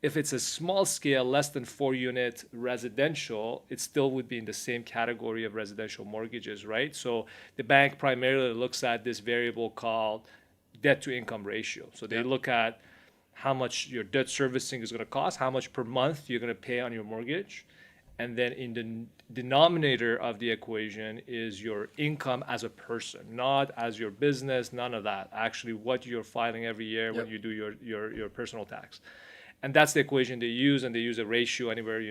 If it's a small scale, less than 4-unit residential, it still would be in the same category of residential mortgages, right? So the bank primarily looks at this variable called debt to income ratio. So they look at how much your debt servicing is going to cost, how much per month you're going to pay on your mortgage. And then in the denominator of the equation is your income as a person, not as your business, none of that. Actually, what you're filing every year when you do your personal tax. And that's the equation they use, and they use a ratio anywhere,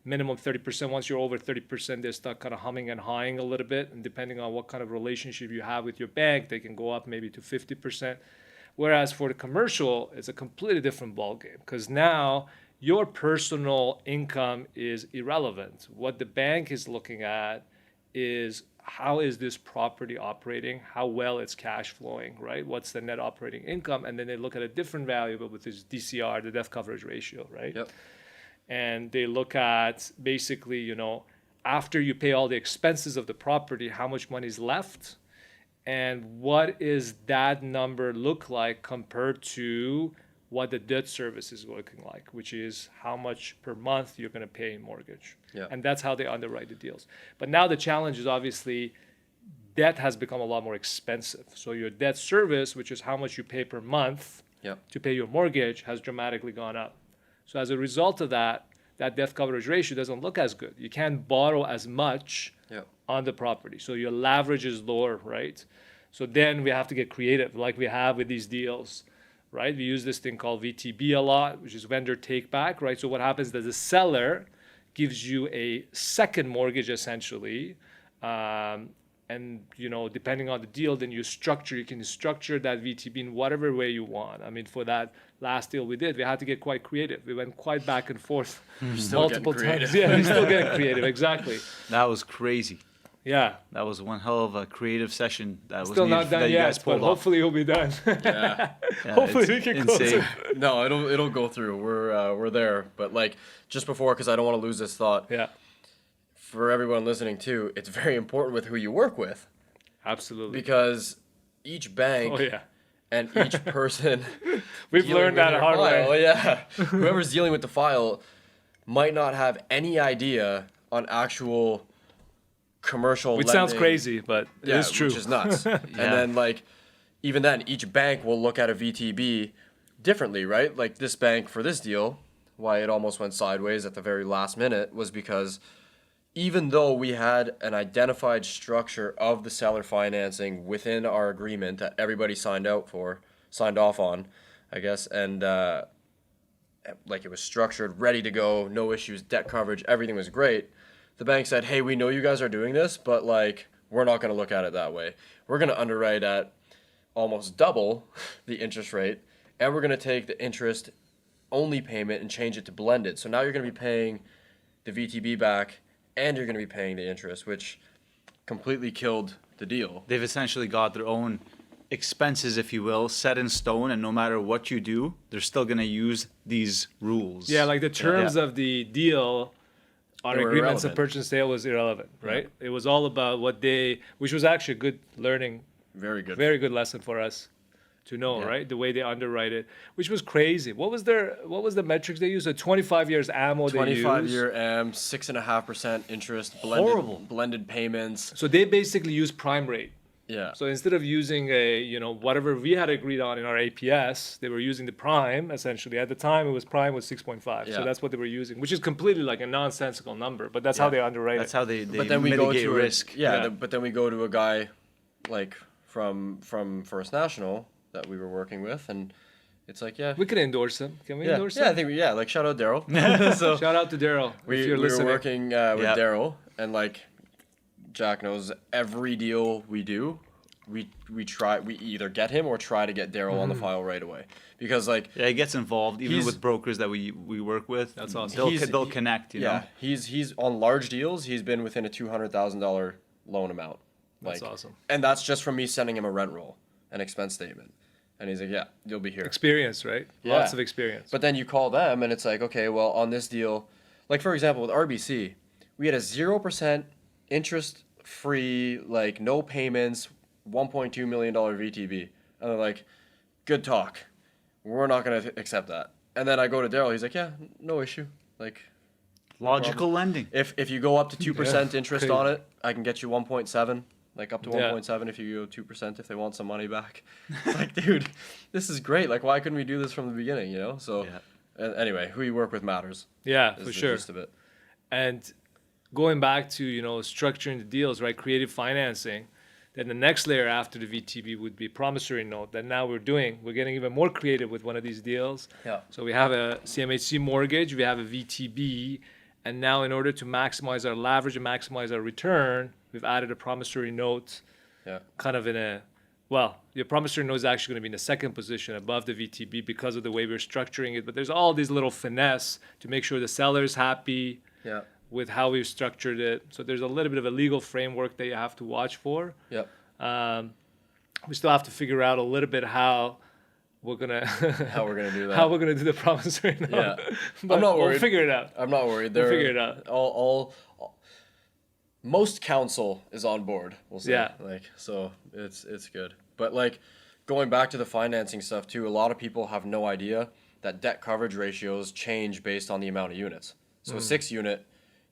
minimum 30%. Once you're over 30%, they start kind of humming and hawing a little bit. And depending on what kind of relationship you have with your bank, they can go up maybe to 50%. Whereas for the commercial, it's a completely different ballgame, because now your personal income is irrelevant. What the bank is looking at is, how is this property operating? How well it's cash flowing, right? What's the net operating income? And then they look at a different variable, which is DCR, the debt coverage ratio, right? Yep. And they look at basically, after you pay all the expenses of the property, how much money is left, and what is that number look like compared to what the debt service is looking like, which is how much per month you're going to pay in mortgage. Yeah. And that's how they underwrite the deals. But now the challenge is, obviously, debt has become a lot more expensive. So your debt service, which is how much you pay per month to pay your mortgage, has dramatically gone up. So as a result of that, that debt coverage ratio doesn't look as good. You can't borrow as much on the property. So your leverage is lower, right? So then we have to get creative, like we have with these deals. Right? We use this thing called VTB a lot, which is vendor take back, right? So what happens is the seller gives you a second mortgage essentially, and depending on the deal, then you can structure that VTB in whatever way you want. I mean, for that last deal we did, we had to get quite creative. We went quite back and forth multiple times. Yeah, we're still getting creative, exactly. That was crazy. Yeah. That was one hell of a creative session that Still was not done yet, but hopefully it'll be done. Yeah. Hopefully we can close it. No, it'll go through. We're there. But like just before, because I don't want to lose this thought. Yeah. For everyone listening too, it's very important with who you work with. Absolutely. Because each bank and each person we've learned that hard way. Oh yeah. Whoever's dealing with the file might not have any idea on actual commercial which lending. Sounds crazy, but it is true. Which is nuts. And then even then, each bank will look at a VTB differently, right? Like this bank for this deal, why it almost went sideways at the very last minute was because even though we had an identified structure of the seller financing within our agreement that everybody signed off on, I guess, and it was structured, ready to go, no issues, debt coverage, everything was great. The bank said, hey, we know you guys are doing this, but we're not going to look at it that way. We're going to underwrite at almost double the interest rate, and we're going to take the interest only payment and change it to blended. So now you're going to be paying the VTB back and you're going to be paying the interest, which completely killed the deal. They've essentially got their own expenses, if you will, set in stone, and no matter what you do, they're still going to use these rules. Yeah, like the terms of the deal on They were agreements of irrelevant. purchase and sale was irrelevant, right? It was all about which was actually a good learning, Very good. very good lesson for us to know, Yeah. right? The way they underwrite it, which was crazy. What was the metrics they used? So 25 years ammo they used. 25-year AM, 6.5% interest, blended, Horrible. blended payments. So they basically use prime rate. Yeah. So instead of using whatever we had agreed on in our APS, they were using the prime essentially. At the time, it was prime was 6.5. Yeah. So that's what they were using, which is completely like a nonsensical number, but that's how they underwrite That's it. how they But then we go mitigate to risk. Yeah. but then we go to a guy like from First National that we were working with, and it's like, yeah, We could endorse him. Can we yeah, endorse yeah. I him? think like shout out Daryl. So Shout out to Daryl if we you're were listening. working with Yeah. Daryl, and like Jack knows every deal we do. We either get him or try to get Daryl on the file right away, because like Yeah, he gets involved even He's- with brokers that we work with. That's awesome. They'll connect. You know. he's on large deals. He's been within a $200,000 loan amount. That's awesome. And that's just from me sending him a rent roll, an expense statement, and he's like, yeah, you'll be here. Experience, right? Yeah. Lots of experience. But then you call them, and it's like, okay, well, on this deal, like for example, with RBC, we had a 0% interest-free, like no payments, $1.2 million VTB, and they're like, good talk, we're not gonna accept that. And then I go to Daryl, he's like, yeah, no issue, like Logical lending. if you go up to 2% interest crazy. on it, I can get you 1.7. Like up to Yeah. 1.7 if you go 2% if they want some money back. It's like, dude, this is great. Like, why couldn't we do this from the beginning, you know? So, anyway, who you work with matters. Yeah, Is for the sure. gist of it. And going back to, structuring the deals, right? Creative financing. Then the next layer after the VTB would be promissory note that now we're doing. We're getting even more creative with one of these deals. Yeah. So we have a CMHC mortgage, we have a VTB, and now in order to maximize our leverage and maximize our return, we've added a promissory note Yeah. kind of your promissory note is actually going to be in the second position above the VTB because of the way we're structuring it. But there's all these little finesse to make sure the seller's happy Yeah. with how we've structured it. So there's a little bit of a legal framework that you have to watch for. Yep. We still have to figure out a little bit how we're gonna How we're going to do that. how we're gonna do the promissory note. Yeah. But I'm not We'll worried. figure it out. I'm not worried. We'll They're figure it out. All most counsel is on board. We'll say. Yeah. Like, so it's good. But like going back to the financing stuff too, a lot of people have no idea that debt coverage ratios change based on the amount of units. So a 6 unit,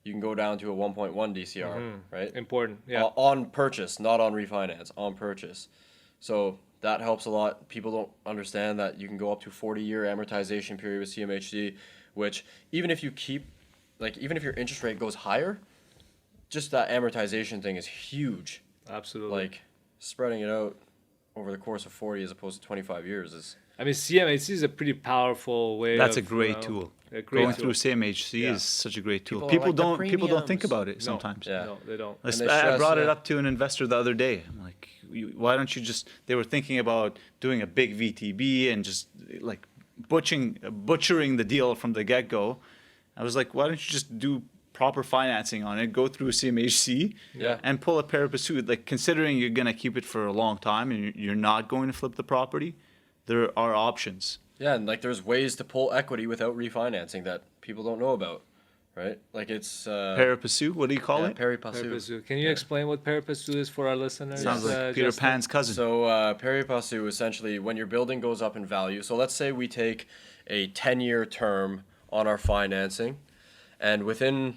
you can go down to a 1.1 DCR, right? Important. Yeah. On purchase, not on refinance, on purchase. So that helps a lot. People don't understand that you can go up to 40-year amortization period with CMHC, which even if your interest rate goes higher, just that amortization thing is huge. Absolutely. Like spreading it out over the course of 40 as opposed to 25 years is I mean, CMHC is a pretty powerful way. That's a of, great tool. A great Going tool. through CMHC Yeah. is such a great tool. People are People like, the don't think premiums. about it No. sometimes. Yeah. No, they don't. And they I stress, brought it yeah. up to an investor the other day. I'm like, why don't you just? They were thinking about doing a big VTB and just like butchering the deal from the get go. I was like, why don't you just do proper financing on it, go through CMHC, Yeah. and pull a pari passu. Like considering you're gonna keep it for a long time and you're not going to flip the property, there are options. Yeah, and like there's ways to pull equity without refinancing that people don't know about, right? Like it's Pari passu, what do you call it? pari passu. Pari passu. Can you explain what pari passu is for our listeners? Sounds like Peter Justin? Pan's cousin. So pari passu essentially when your building goes up in value. So let's say we take a 10-year term on our financing, and within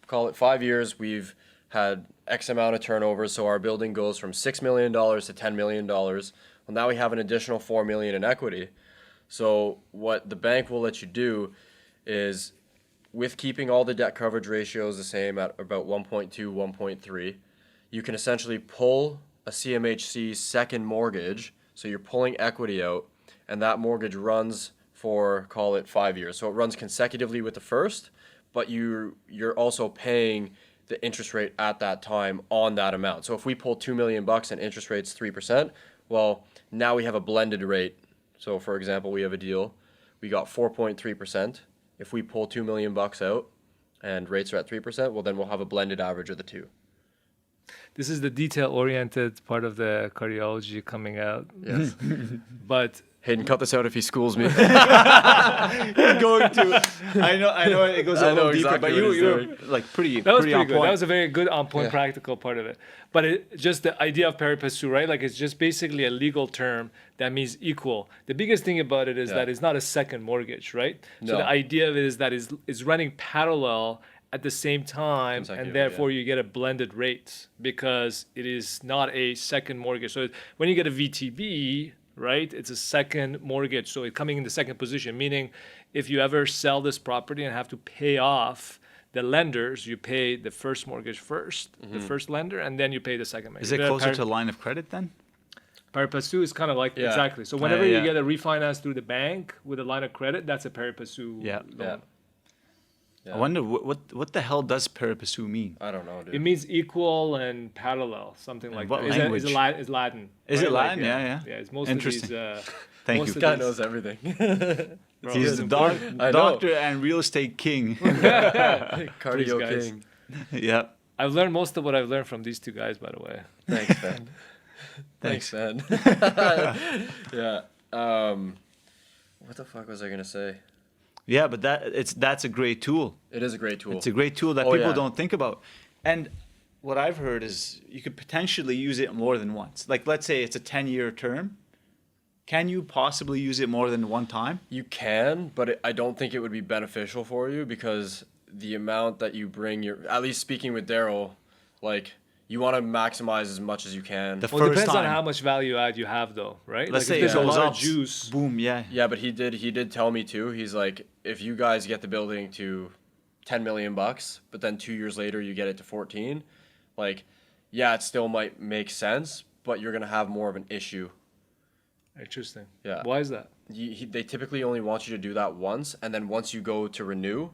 call it 5 years we've had X amount of turnover. So our building goes from $6 million to $10 million. Well, now we have an additional $4 million in equity. So what the bank will let you do is, with keeping all the debt coverage ratios the same at about 1.2, 1.3, you can essentially pull a CMHC second mortgage. So you're pulling equity out, and that mortgage runs for, call it 5 years. So it runs consecutively with the first, but you're also paying the interest rate at that time on that amount. So if we pull $2 million and interest rate's 3%, well, now we have a blended rate. So for example, we have a deal we got 4.3%. If we pull $2 million out and rates are at 3%, well, then we'll have a blended average of the two. This is the detail-oriented part of the cardiology coming out. Yes. But Hayden, cut this out if he schools me. Going to. I know. It goes a I little know deeper, exactly but what he's you're doing. like pretty. that was pretty pretty on good. point. That was a very good on-point Yeah. practical part of it. But just the idea of pari passu, right? Like it's just basically a legal term that means equal. The biggest thing about it is Yeah. that it's not a second mortgage, right? So No. the idea of it is that is running parallel at the same time, and Consecutive, therefore you get a blended rate because it is not a second mortgage. So when you get a VTB, right, it's a second mortgage. So it's coming in the second position, meaning if you ever sell this property and have to pay off the lenders, you pay the first mortgage first, the first lender, and then you pay the second mortgage. Is it closer to a line of credit then? Pari passu is kind of like, Yeah. exactly. So whenever yeah. you get a refinance through the bank with a line of credit, that's a pari passu Yeah. loan. Yeah. Yeah. I wonder what the hell does pari passu mean? I don't know, dude. It means equal and parallel, something like what that. language? Is Latin. Is it right? Latin? Yeah. Yeah, it's most of these. Interesting. Thank most you. of Guy these- knows everything. Bro, He's it's the important. I know. doctor and real estate king. Cardio guys. king. Yeah. I've learned most of what I've learned from these two guys, by the way. Thanks, Ben. Thanks. Man. Yeah. What the fuck was I gonna say? Yeah, but that's a great tool. It is a great tool. It's a great tool that Oh, people yeah. don't think about. And what I've heard is you could potentially use it more than once. Like let's say it's a 10-year term. Can you possibly use it more than one time? You can, but I don't think it would be beneficial for you because the amount that you bring at least speaking with Daryl, like you want to maximize as much as you can. The Well, it first depends time. on how much value add you have, though, right? Let's like say if it there's a goes lot up. of juice. Boom, yeah. Yeah, but he did tell me too. He's like, if you guys get the building to $10 million, but then 2 years later you get it to 14, like, yeah, it still might make sense, but you're gonna have more of an issue. Interesting. Yeah. Why is that? They typically only want you to do that once, and then once you go to renew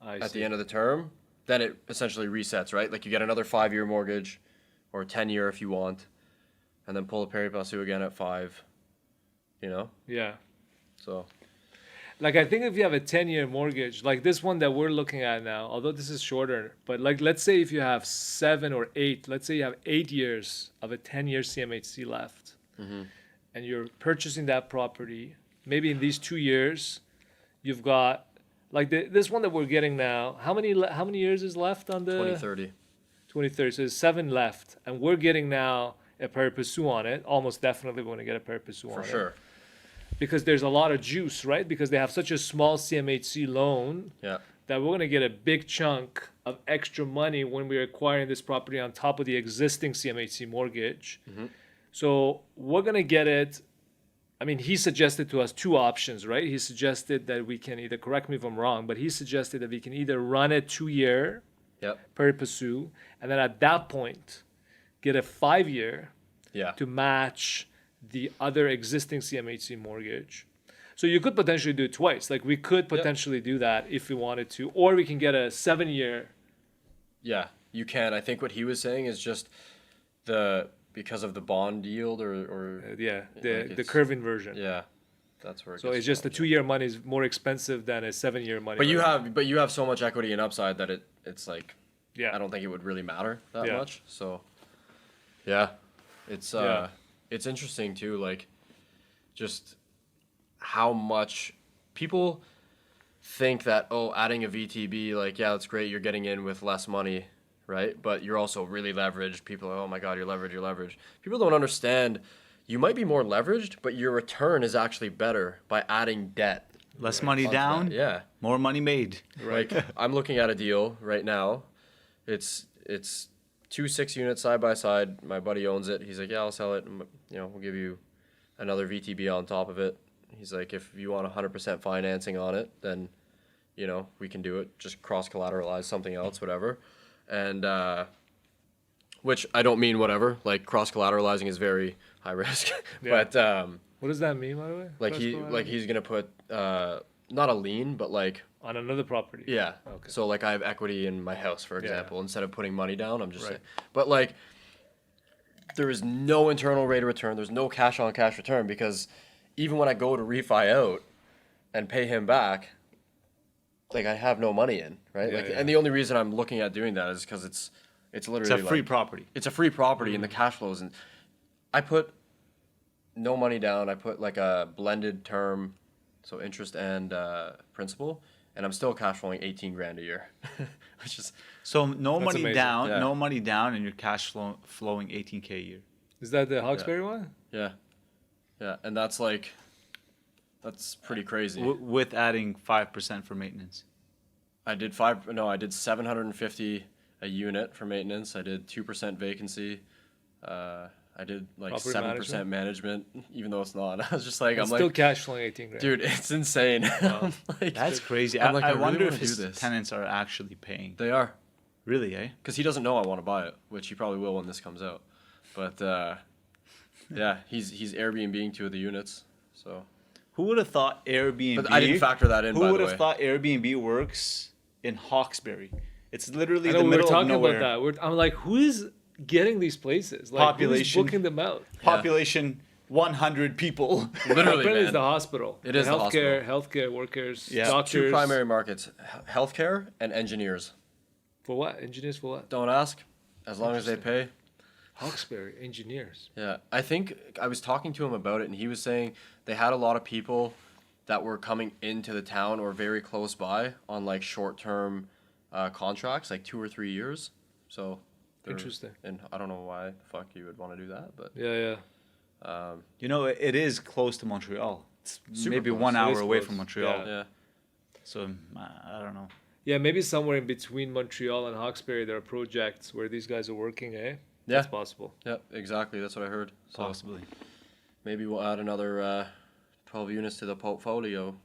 at the end of the term, then it essentially resets, right? Like you get another 5-year mortgage, or 10-year if you want, and then pull a pari passu again at 5. You know, Yeah. so Like I think if you have a 10-year mortgage, like this one that we're looking at now, although this is shorter, but like let's say if you have 7 or 8, let's say you have 8 years of a 10-year CMHC left, and you're purchasing that property, maybe in these 2 years, you've got like this one that we're getting now. How many years is left on the 2030. 2030? So there's 7 left, and we're getting now a pari passu on it. Almost definitely we're going to get a pari passu on For it. sure. Because there's a lot of juice, right? Because they have such a small CMHC loan Yeah. that we're going to get a big chunk of extra money when we're acquiring this property on top of the existing CMHC mortgage. So we're going to get it. I mean, he suggested to us 2 options, right? He suggested that we can either, correct me if I'm wrong, but he suggested that we can either run a 2-year Yep. pari passu, and then at that point, get a 5-year Yeah. to match the other existing CMHC mortgage. So you could potentially do it twice. Like we could potentially do that if we wanted to, or we can get a 7-year. Yeah, you can. I think what he was saying is just because of the bond yield or The Like the it's- curve inversion. yeah, that's where. It So gets it's just the challenging. 2-year money is more expensive than a 7-year money. But right? you have so much equity and upside that it's like Yeah. I don't think it would really matter that Yeah. much. So yeah, it's Yeah. it's interesting too, like just how much people think that adding a VTB, like yeah, that's great, you're getting in with less money, right? But you're also really leveraged. People are, oh my god, you're leveraged. People don't understand you might be more leveraged, but your return is actually better by adding debt. Less money onto that. down, Yeah. more money made. Like I'm looking at a deal right now. It's 2 6-units side by side. My buddy owns it. He's like, yeah, I'll sell it. And, we'll give you another VTB on top of it. He's like, if you want 100% financing on it, then we can do it. Just cross collateralize something else, whatever. And which I don't mean whatever. Like cross collateralizing is very high risk. Yeah. But What does that mean, by the way? he's gonna put not a lien, but like. On another property. Yeah. Okay. So like I have equity in my house, for Yeah. example, instead of putting money down, I'm just Right. saying. But like there is no internal rate of return. There's no cash on cash return because even when I go to refi out, and pay him back, like I have no money in, right? Yeah, like, yeah. and the only reason I'm looking at doing that is because it's literally It's a free like, property. it's a free property and the cash flows, and I put no money down. I put like a blended term, so interest and principal, and I'm still cash flowing 18 grand a year, which is So no That's money amazing. down, Yeah. no money down, and you're flowing 18K a year. Is that the Hawkesbury one? yeah, and that's pretty crazy. With adding 5% for maintenance. I did 750 a unit for maintenance. I did 2% vacancy. I did like Property 7% management, even though it's not. I was just like, It's I'm still like, cash flowing 18 grand. dude, it's insane. I'm like, That's crazy. I'm like, I I really wonder wanna if do his this. tenants are actually paying. they are, Really, eh? because he doesn't know I want to buy it, which he probably will when this comes out. But yeah, he's Airbnb-ing 2 of the units. So, Who would have thought Airbnb? but I didn't factor that in. Who by would the have way, thought Airbnb works in Hawkesbury? It's literally I know the we were middle of talking nowhere. about that. I'm like, who is getting these places? Like, Population. who's booking them out? Population 100 people. literally, Apparently, it's man. the hospital. It is the healthcare workers, Yeah. doctors. 2 primary markets: healthcare and engineers. For what? Engineers for what? Don't ask, as long as they pay. Hawkesbury engineers. Yeah, I think I was talking to him about it, and he was saying they had a lot of people that were coming into the town or very close by on like short-term contracts, like 2 or 3 years. So they're- Interesting. And I don't know why the fuck you would want to do that, but Yeah. You know, it is close to Montreal. It's Super maybe close. 1 It hour is away close. from Montreal. Yeah. yeah, So I don't know. Yeah, maybe somewhere in between Montreal and Hawkesbury, there are projects where these guys are working, eh? yeah, That's possible. yeah, exactly. That's what I heard. So Possibly. maybe we'll add another 12 units to the portfolio.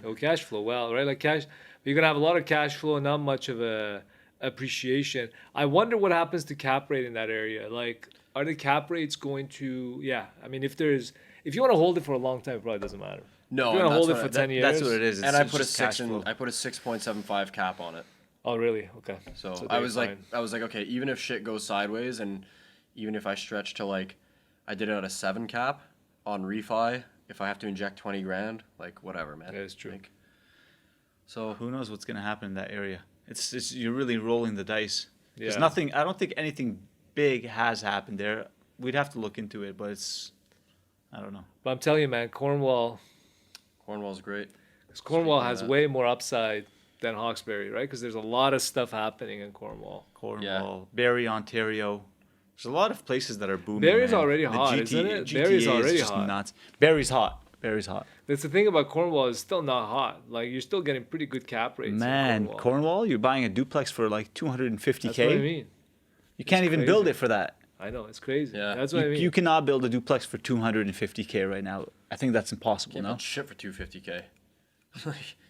No cash flow. Well, right? Like cash, you're going to have a lot of cash flow and not much of a appreciation. I wonder what happens to cap rate in that area. Like, are the cap rates going to, yeah. I mean, if you want to hold it for a long time, it probably doesn't matter. No, If you and want to hold it that's for what 10 years. That's what it is. And I It's put a just cash 6 flow. I put a 6.75 cap on it. Oh, really? Okay. So So I they're was fine. like, okay, even if shit goes sideways, and even if I stretch to like, I did it at a 7 cap on refi. If I have to inject 20 grand, like whatever, man. That is true. Like, so Who knows what's going to happen in that area? It's you're really rolling the dice. There's Yeah. nothing. I don't think anything big has happened there. We'd have to look into it, but I don't know. But I'm telling you, man, Cornwall Cornwall's great. has that. way more upside than Hawkesbury, right? Because there's a lot of stuff happening in Cornwall. Cornwall, Barrie, Ontario. There's a lot of places that are booming. Barrie's man. already The hot, isn't it? GTA Barrie's is already just hot. nuts. Barrie's hot. Barrie's hot. That's the thing about Cornwall, is still not hot. Like, you're still getting pretty good cap rates. Man, in Cornwall. Cornwall, you're buying a duplex for like 250K. That's what I mean. You can't even crazy. build it for that. I know, it's crazy. Yeah. That's what I mean. You cannot build a duplex for 250K right now. I think that's impossible. Can't No, build shit for 250K.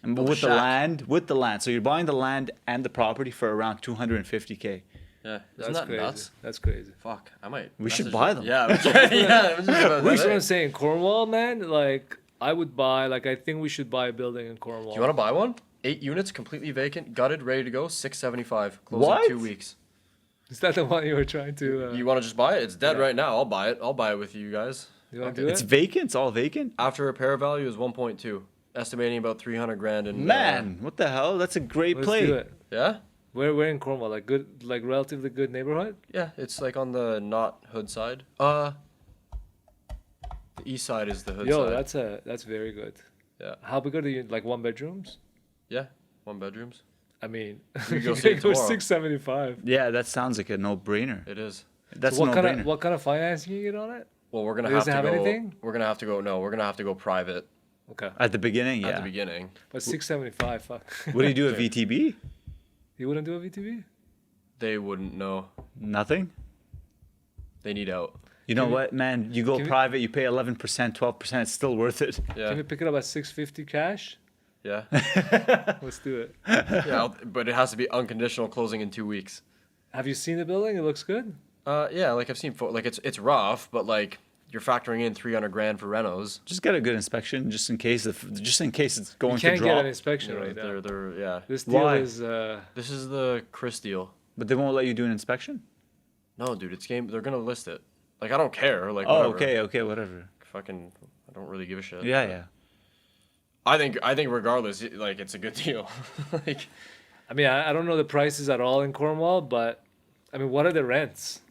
and build a with the shack. land. So you're buying the land and the property for around 250K. Yeah, That's isn't that crazy. nuts? That's crazy. Fuck, I might. We should message buy them. Yeah, yeah. I'm just about to That's say. what I'm saying. Cornwall, man, like, I would buy, like, I think we should buy a building in Cornwall. Do you want to buy one? 8 units, completely vacant, gutted, ready to go. 675. Close What? in 2 weeks. Is that the one you were trying to... You want to just buy it? It's dead yeah. right now. I'll buy it. I'll buy it with you guys. you want Okay. to do It's it? vacant. It's all vacant. After repair value is 1.2, estimating about 300 grand in. Man, what the hell? That's a great Let's play. do it. Yeah, Where in Cornwall? Like, good, like, relatively good neighborhood? yeah. It's like on the not hood side. The east side is the hood Yo, side. that's very good. Yeah. How big are the, like, 1 bedrooms? Yeah, 1 bedrooms. I mean, We go you see it go tomorrow. 675. Yeah, that sounds like a no-brainer. It is. That's So a what no-brainer. kind of what kind of financing you get on it? Well, we're gonna It have to doesn't have go. anything? We're gonna have to go. No, we're gonna have to go private Okay, At the beginning, at yeah. the beginning. but 675. Fuck. What do you do at VTB? You wouldn't do a VTV? They wouldn't know. Nothing. They need out. You know Can we- what, man? You go can we- private, you pay 11%, 12%. It's still worth it. Yeah, Can we pick it up at 650 cash? yeah, Let's do it. yeah. But it has to be unconditional closing in 2 weeks. Have you seen the building? It looks good. Yeah, like I've seen. Like it's rough, but like you're factoring in 300 grand for renos. Just get a good inspection, just in case it's going You to can't drop. get an inspection You know, right now. they're yeah. This deal Why? is This is the Chris deal. But they won't let you do an inspection. No, dude, it's game. They're gonna list it. Like I don't care. Like Oh, whatever. okay, whatever. Fucking, I don't really give a shit. Yeah, yeah. I think regardless, like it's a good deal. Like I mean, I don't know the prices at all in Cornwall, but I mean, what are the rents?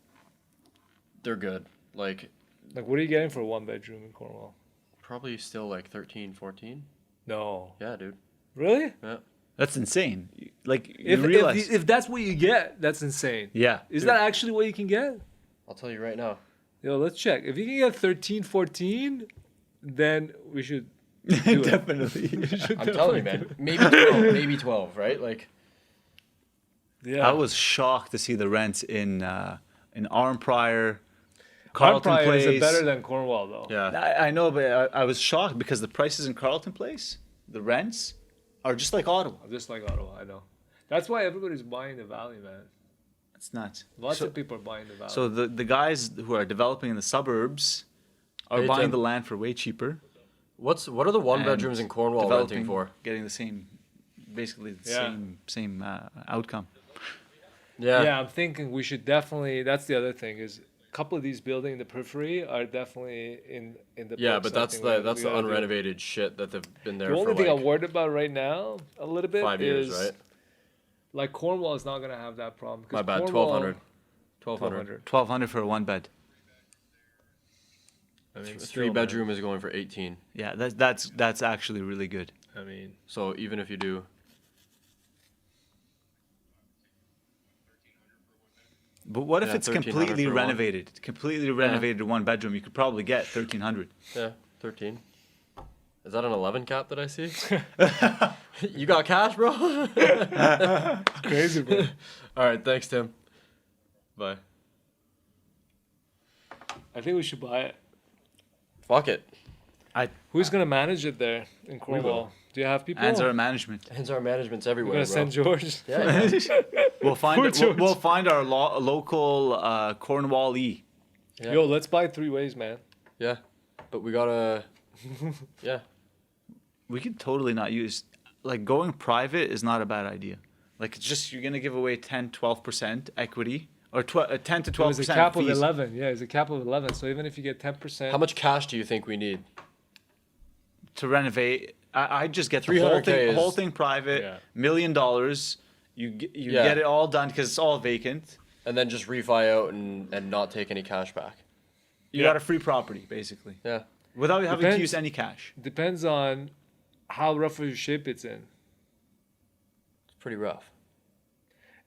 they're good. Like Like, what are you getting for a 1 bedroom in Cornwall? probably still like 13, 14. No. Yeah, dude. Really? Yeah. That's insane. Like you If, realize. if that's what you get, that's insane. Yeah. Is that actually what you can get? I'll tell you right now. Yo, let's check. If you can get 13, 14, then we should do it. Definitely. I'm telling you, man. Maybe 12, maybe 12, right? Like Yeah. I was shocked to see the rents in Arnprior, Carlton Carlton Place. is better than Cornwall, though. yeah. I know, but I was shocked because the prices in Carlton Place, the rents, are just like Ottawa. Just like Ottawa, I know. That's why everybody's buying the valley, man. It's nuts. Lots of people are buying the valley. So the guys who are developing in the suburbs are Hey, buying Tim. the land for way cheaper. What are the one and bedrooms in Cornwall developing, renting for? getting the same, basically the Yeah. same outcome. yeah, I'm thinking we should definitely. That's the other thing is a couple of these buildings in the periphery are definitely in the. Yeah, books. but I that's think the we that's the gotta do it. unrenovated shit that they've been there The for only thing like I'm worried about right now, a little bit, 5 years, is right? like Cornwall is not gonna have that problem. 'cause My bad, Cornwall- 1200. 1200. 1,200 for a one bed. I mean, A still, 3-bedroom is going for 18. Yeah, that's actually really good. Man. I mean, So even if you do But what if Yeah, it's 1,300 completely for one. renovated? Completely renovated one bedroom, you could probably get 1,300. yeah, 13. Is that an 11 cap that I see? You got cash, bro? crazy, bro. All right, thanks, Tim. Bye. I think we should buy it. Fuck it. Who's gonna manage it there in Cornwall? Do you have people? And our management. Hence our management's We're everywhere, gonna bro. send George. Yeah, yeah. We'll find Poor George. we'll find our local Cornwall-y. Yeah. Yo, let's buy 3 ways, man. Yeah. But we gotta. Yeah. We could totally not use like going private is not a bad idea. Like it's just you're gonna give away 10-12% equity or 10 to 12% There's a cap of fees 11. Yeah, it's a cap of 11. So even if you get 10%, How much cash do you think we need? to renovate. I just get the 300K whole is- thing private. Yeah. $1 million. You Yeah. get it all done because it's all vacant. And then just refi out and not take any cash back. You Yeah. got a free property basically Yeah. without having to Depends. use any cash. depends on how rough of a shape it's in. It's pretty rough.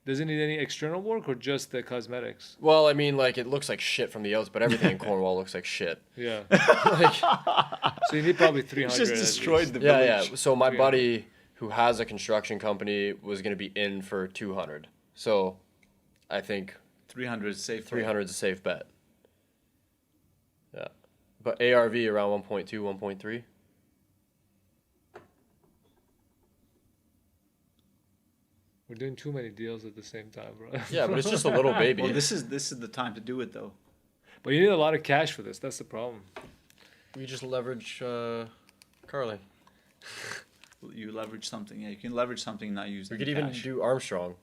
Does it need any external work or just the cosmetics? Well, I mean, like, it looks like shit from the outs, but everything in Cornwall looks like shit. Yeah. Like, So you need probably 300. Just at destroyed least. the yeah, village. yeah. So my 300. buddy who has a construction company was going to be in for 200. So I think 300 is safe. 300 is a safe bet. Yeah. But ARV around 1.2, 1.3. We're doing too many deals at the same time, bro. Yeah, but it's just a little baby. Well, this is the time to do it though. But you need a lot of cash for this. That's the problem. We just leverage Carly. You leverage something. Yeah, you can leverage something, not use We any could even cash. do Armstrong.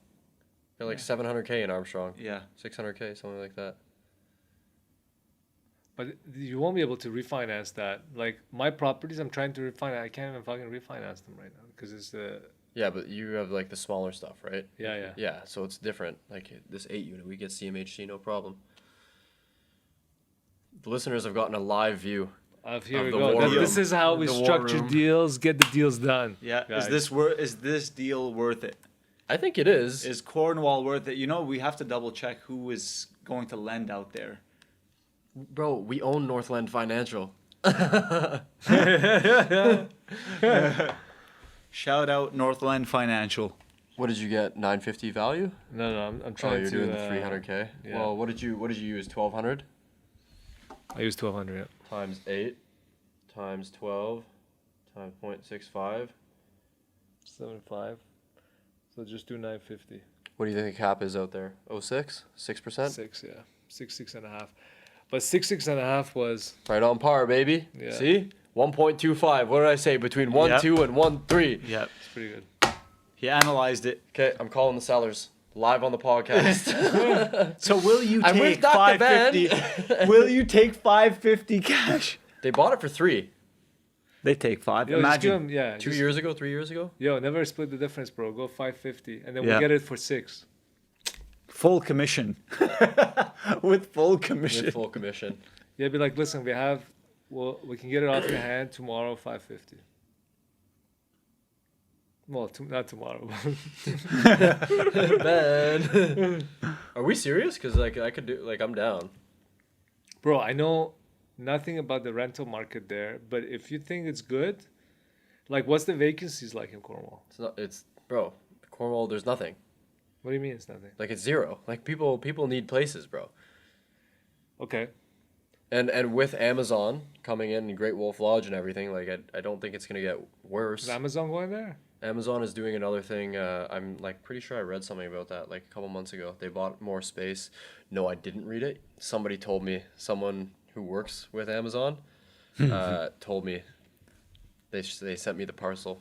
They're like 700K in Armstrong. Yeah. 600K, something like that. But you won't be able to refinance that. Like my properties, I'm trying to refinance. I can't even fucking refinance them right now because it's the Yeah, but you have like the smaller stuff, right? yeah. Yeah, so it's different. Like this 8 unit, we get CMHC, no problem. The listeners have gotten a live view. Here Of we the go. war Th- room. This is how we The war structure room. deals. Get the deals done. Yeah. guys. Is this deal worth it? I think it is. Is Cornwall worth it? You know, we have to double check who is going to lend out there. Bro, we own Northland Financial. Shout out Northland Financial. What did you get? 950 value? No, I'm Oh, trying you're to. doing the 300K. yeah. Well, what did you use? 1200 I use 1200. Yeah. times 8 times 12 times 0.65. 75. So just do 950. What do you think the cap is out there? 06? 6%? 6, yeah. 6.5. But 6.5 was Right on par, baby. Yeah. See? 1.25. What did I say? Between 1, Yep. 2, and 1, 3. Yeah. it's pretty good. He analyzed it. Okay, I'm calling the sellers. Live on the podcast. So will you I'm with take Dr. Ben. 550? Will you take 550 cash? They bought it for 3. They take 5. Yo, just give Imagine. 'em- yeah, 2 years ago, 3 years ago. Yo, never split the difference, bro. Go 550, and then Yeah. we'll get it for 6. Full commission. With full commission. With full commission. Yeah, be like, listen, we can get it off your hand tomorrow, 550. Well, not tomorrow. Man. Are we serious? Because like I could do I'm down. Bro, I know nothing about the rental market there, but if you think it's good, like, what's the vacancies like in Cornwall? It's not. It's bro. Cornwall. There's nothing. What do you mean it's nothing? Like it's zero. Like people need places, bro. Okay. And with Amazon coming in and Great Wolf Lodge and everything, like I don't think it's gonna get Is worse. Amazon going there? Amazon is doing another thing. I'm like pretty sure I read something about that like a couple months ago. They bought more space. No, I didn't read it. Somebody told me. Someone who works with Amazon told me. They sent me the parcel.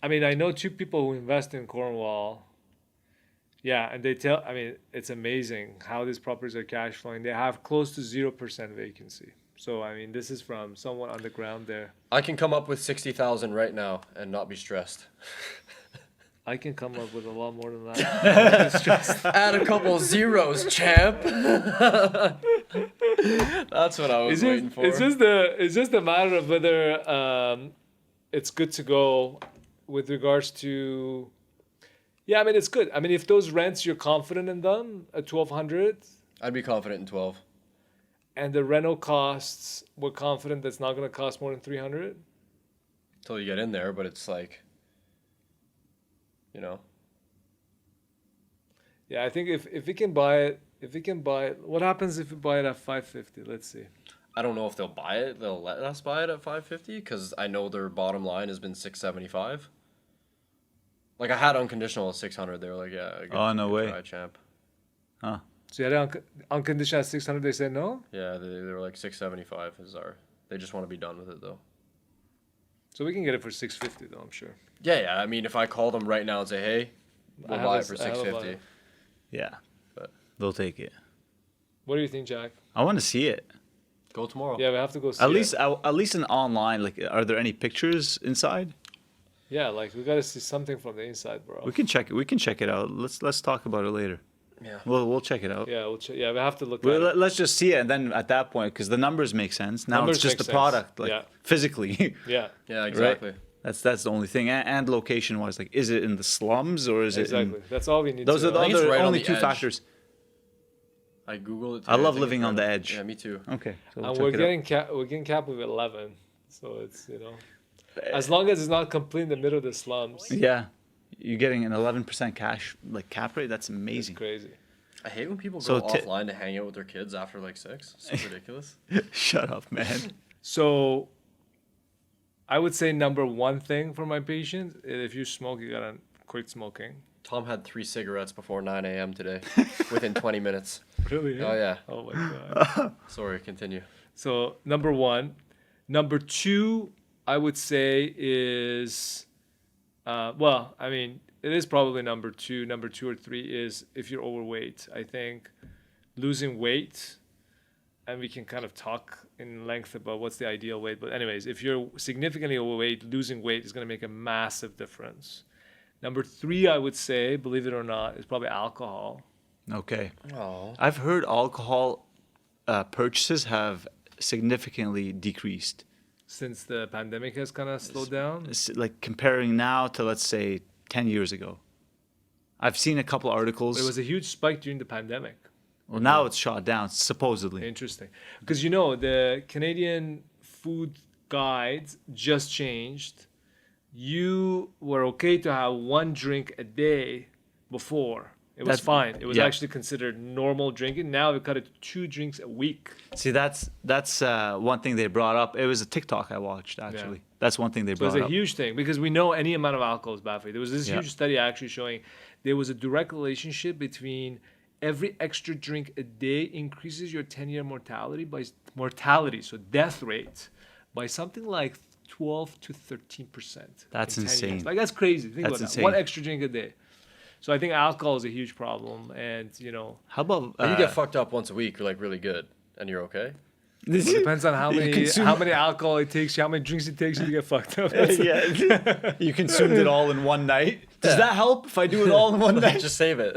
I mean, I know 2 people who invest in Cornwall. Yeah, and I mean, it's amazing how these properties are cash flowing. They have close to 0% vacancy. So, I mean, this is from someone on the ground there. I can come up with 60,000 right now and not be stressed. I can come up with a lot more than that. It's just- Add a couple zeros, champ. That's what I was waiting for. It's just a matter of whether it's good to go with regards to. Yeah, I mean, it's good. I mean, if those rents, you're confident in them at 1,200, I'd be confident in 12. and the rental costs, we're confident that's not going to cost more than 300. Until you get in there, but it's like, you know. Yeah, I think if we can buy it, what happens if we buy it at 550? Let's see. I don't know if they'll buy it. They'll let us buy it at 550 because I know their bottom line has been 675. Like I had unconditional at 600. They were like, yeah. Oh, no way. Try, champ. Huh. So you had it unconditional at 600. They said no. Yeah, they were like 675 is our. They just want to be done with it though. So we can get it for 650 though, I'm sure. Yeah. I mean, if I call them right now and say, hey, we'll buy it for I have a 650. buy. Yeah. But They'll take it. What do you think, Jack? I want to see it. go tomorrow. Yeah, we have to go see At it. least in online. Like, are there any pictures inside? Yeah, like we gotta see something from the inside, bro. We can check it. We can check it out. Let's talk about it later. Yeah. We'll check it out. Yeah, yeah, we have to look Well, at it. let's just see it, and then at that point, because the numbers make sense. Now Numbers it's just make the sense. product, like Yeah. physically. Yeah, Yeah, exactly. That's the only thing, and location wise, like, is it in the slums or is exactly. That's all we need. Those to are the know. I think it's other right on only the 2 edge. factors. I googled it. I today. love think living it's on right the edge. Yeah, me too. Okay, so we'll And check we're it out. getting capped with 11, so it's as long as it's not complete in the middle of the slums. Yeah, you're getting an 11% cash like cap rate. That's It's amazing. crazy. I hate when people So go ti- offline to hang out with their kids after like 6. It's so ridiculous. Shut up, man. So, I would say number 1 thing for my patients: if you smoke, you gotta quit smoking. Tom had 3 cigarettes before 9 a.m. today, within 20 minutes. Really? Oh yeah. Oh my god. Sorry, continue. So number 1, number 2, I would say is, well, I mean, it is probably number 2. Number 2 or 3 is if you're overweight. I think losing weight, and we can kind of talk in length about what's the ideal weight. But anyways, if you're significantly overweight, losing weight is going to make a massive difference. Number 3, I would say, believe it or not, is probably alcohol. Okay, Oh. I've heard alcohol purchases have significantly decreased. Since the pandemic has kind of slowed down. Like comparing now to, let's say, 10 years ago. I've seen a couple articles. But it was a huge spike during the pandemic. Well, now it's shot down, supposedly. Interesting. Because the Canadian food guides just changed. You were okay to have 1 drink a day before. It was That- fine. It was yeah. actually considered normal drinking. Now we cut it to 2 drinks a week. See, that's one thing they brought up. It was a TikTok I watched, actually. That's one thing they So brought it's a up. huge thing because we know any amount of alcohol is bad for you. There was this Yeah. huge study actually showing there was a direct relationship between every extra drink a day increases your 10-year mortality, so death rate, by something like 12 to 13%. That's in 10 insane. years. Like that's crazy. Think That's about insane. that. 1 extra drink a day. So I think alcohol is a huge problem, and How about But you get fucked up once a week, like really good, and you're okay. Well, it depends on how many consume- how many alcohol it takes you, how many drinks it takes you to get fucked up. Yeah, you consumed it all in one night. Does that help if I do it all in one night? Just save it.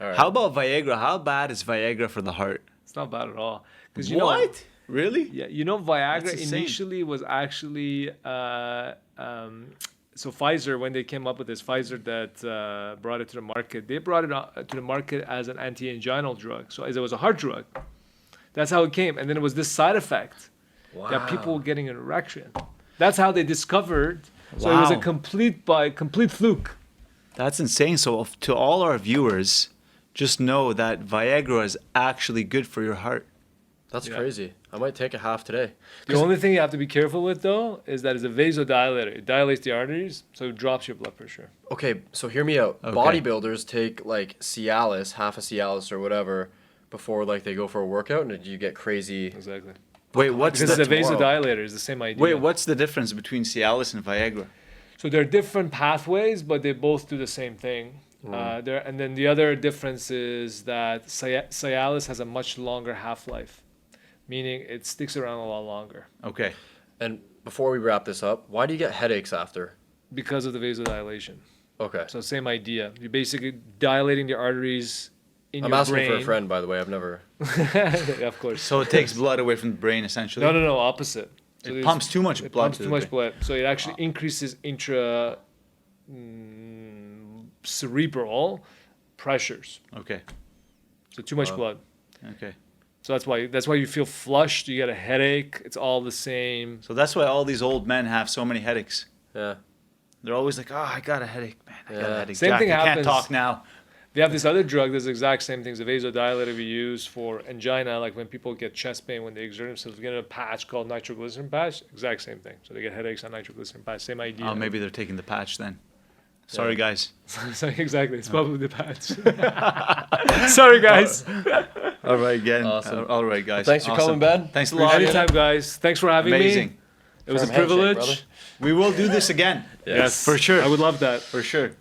All right. How about Viagra? How bad is Viagra for the heart? It's not bad at all. Because Really? Yeah, Viagra That's insane. initially was actually so Pfizer, when they came up with this, Pfizer that brought it to the market, they brought it to the market as an anti-anginal drug. So as it was a heart drug. That's how it came, and then it was this side effect that people were getting an erection. That's how they discovered. So it was a Wow. complete fluke. That's insane. So to all our viewers, just know that Viagra is actually good for your heart. That's Yeah. crazy. I might take a half today. The only thing you have to be careful with, though, is that it's a vasodilator. It dilates the arteries, so it drops your blood pressure. Okay, so hear me out. Okay. Bodybuilders take like Cialis, half a Cialis or whatever, before like they go for a workout, and you get crazy. Exactly. Wait, what's Because the it's a vasodilator. It's the same idea. wait? What's the difference between Cialis and Viagra? So they're different pathways, but they both do the same thing. And then the other difference is that Cialis has a much longer half-life, meaning it sticks around a lot longer Okay. And before we wrap this up, why do you get headaches after? because of the vasodilation. Okay. So same idea. You're basically dilating the arteries in I'm your asking brain. for a friend, by the way. I've never. Yeah, of course. So it takes blood away from the brain, essentially. No, opposite. So It there's- pumps too much It blood pumps to too the much brain. blood, so it actually increases cerebral pressures. Okay. So too much blood. Okay. So that's why you feel flushed. You get a headache. It's all the same. So that's why all these old men have so many headaches. Yeah. They're always like, "Oh, I got a headache, man. I got a Yeah. headache. Same Jack, thing I can't happens- talk now." They have this other drug that's the exact same thing. It's a vasodilator we use for angina, like when people get chest pain when they exert themselves. We get a patch called nitroglycerin patch. Exact same thing. So they get headaches on nitroglycerin patch. Same idea. Oh, maybe they're taking the patch then. Sorry, guys. So exactly. It's probably the patch. Sorry, guys. All right, again. Awesome. All right, guys. Well, thanks for coming, Ben. Thanks a lot. Anytime, guys. Thanks for having me. Amazing. It was a Firm handshake, privilege. brother. We will do this again. Yes, For sure. I would love that. For sure.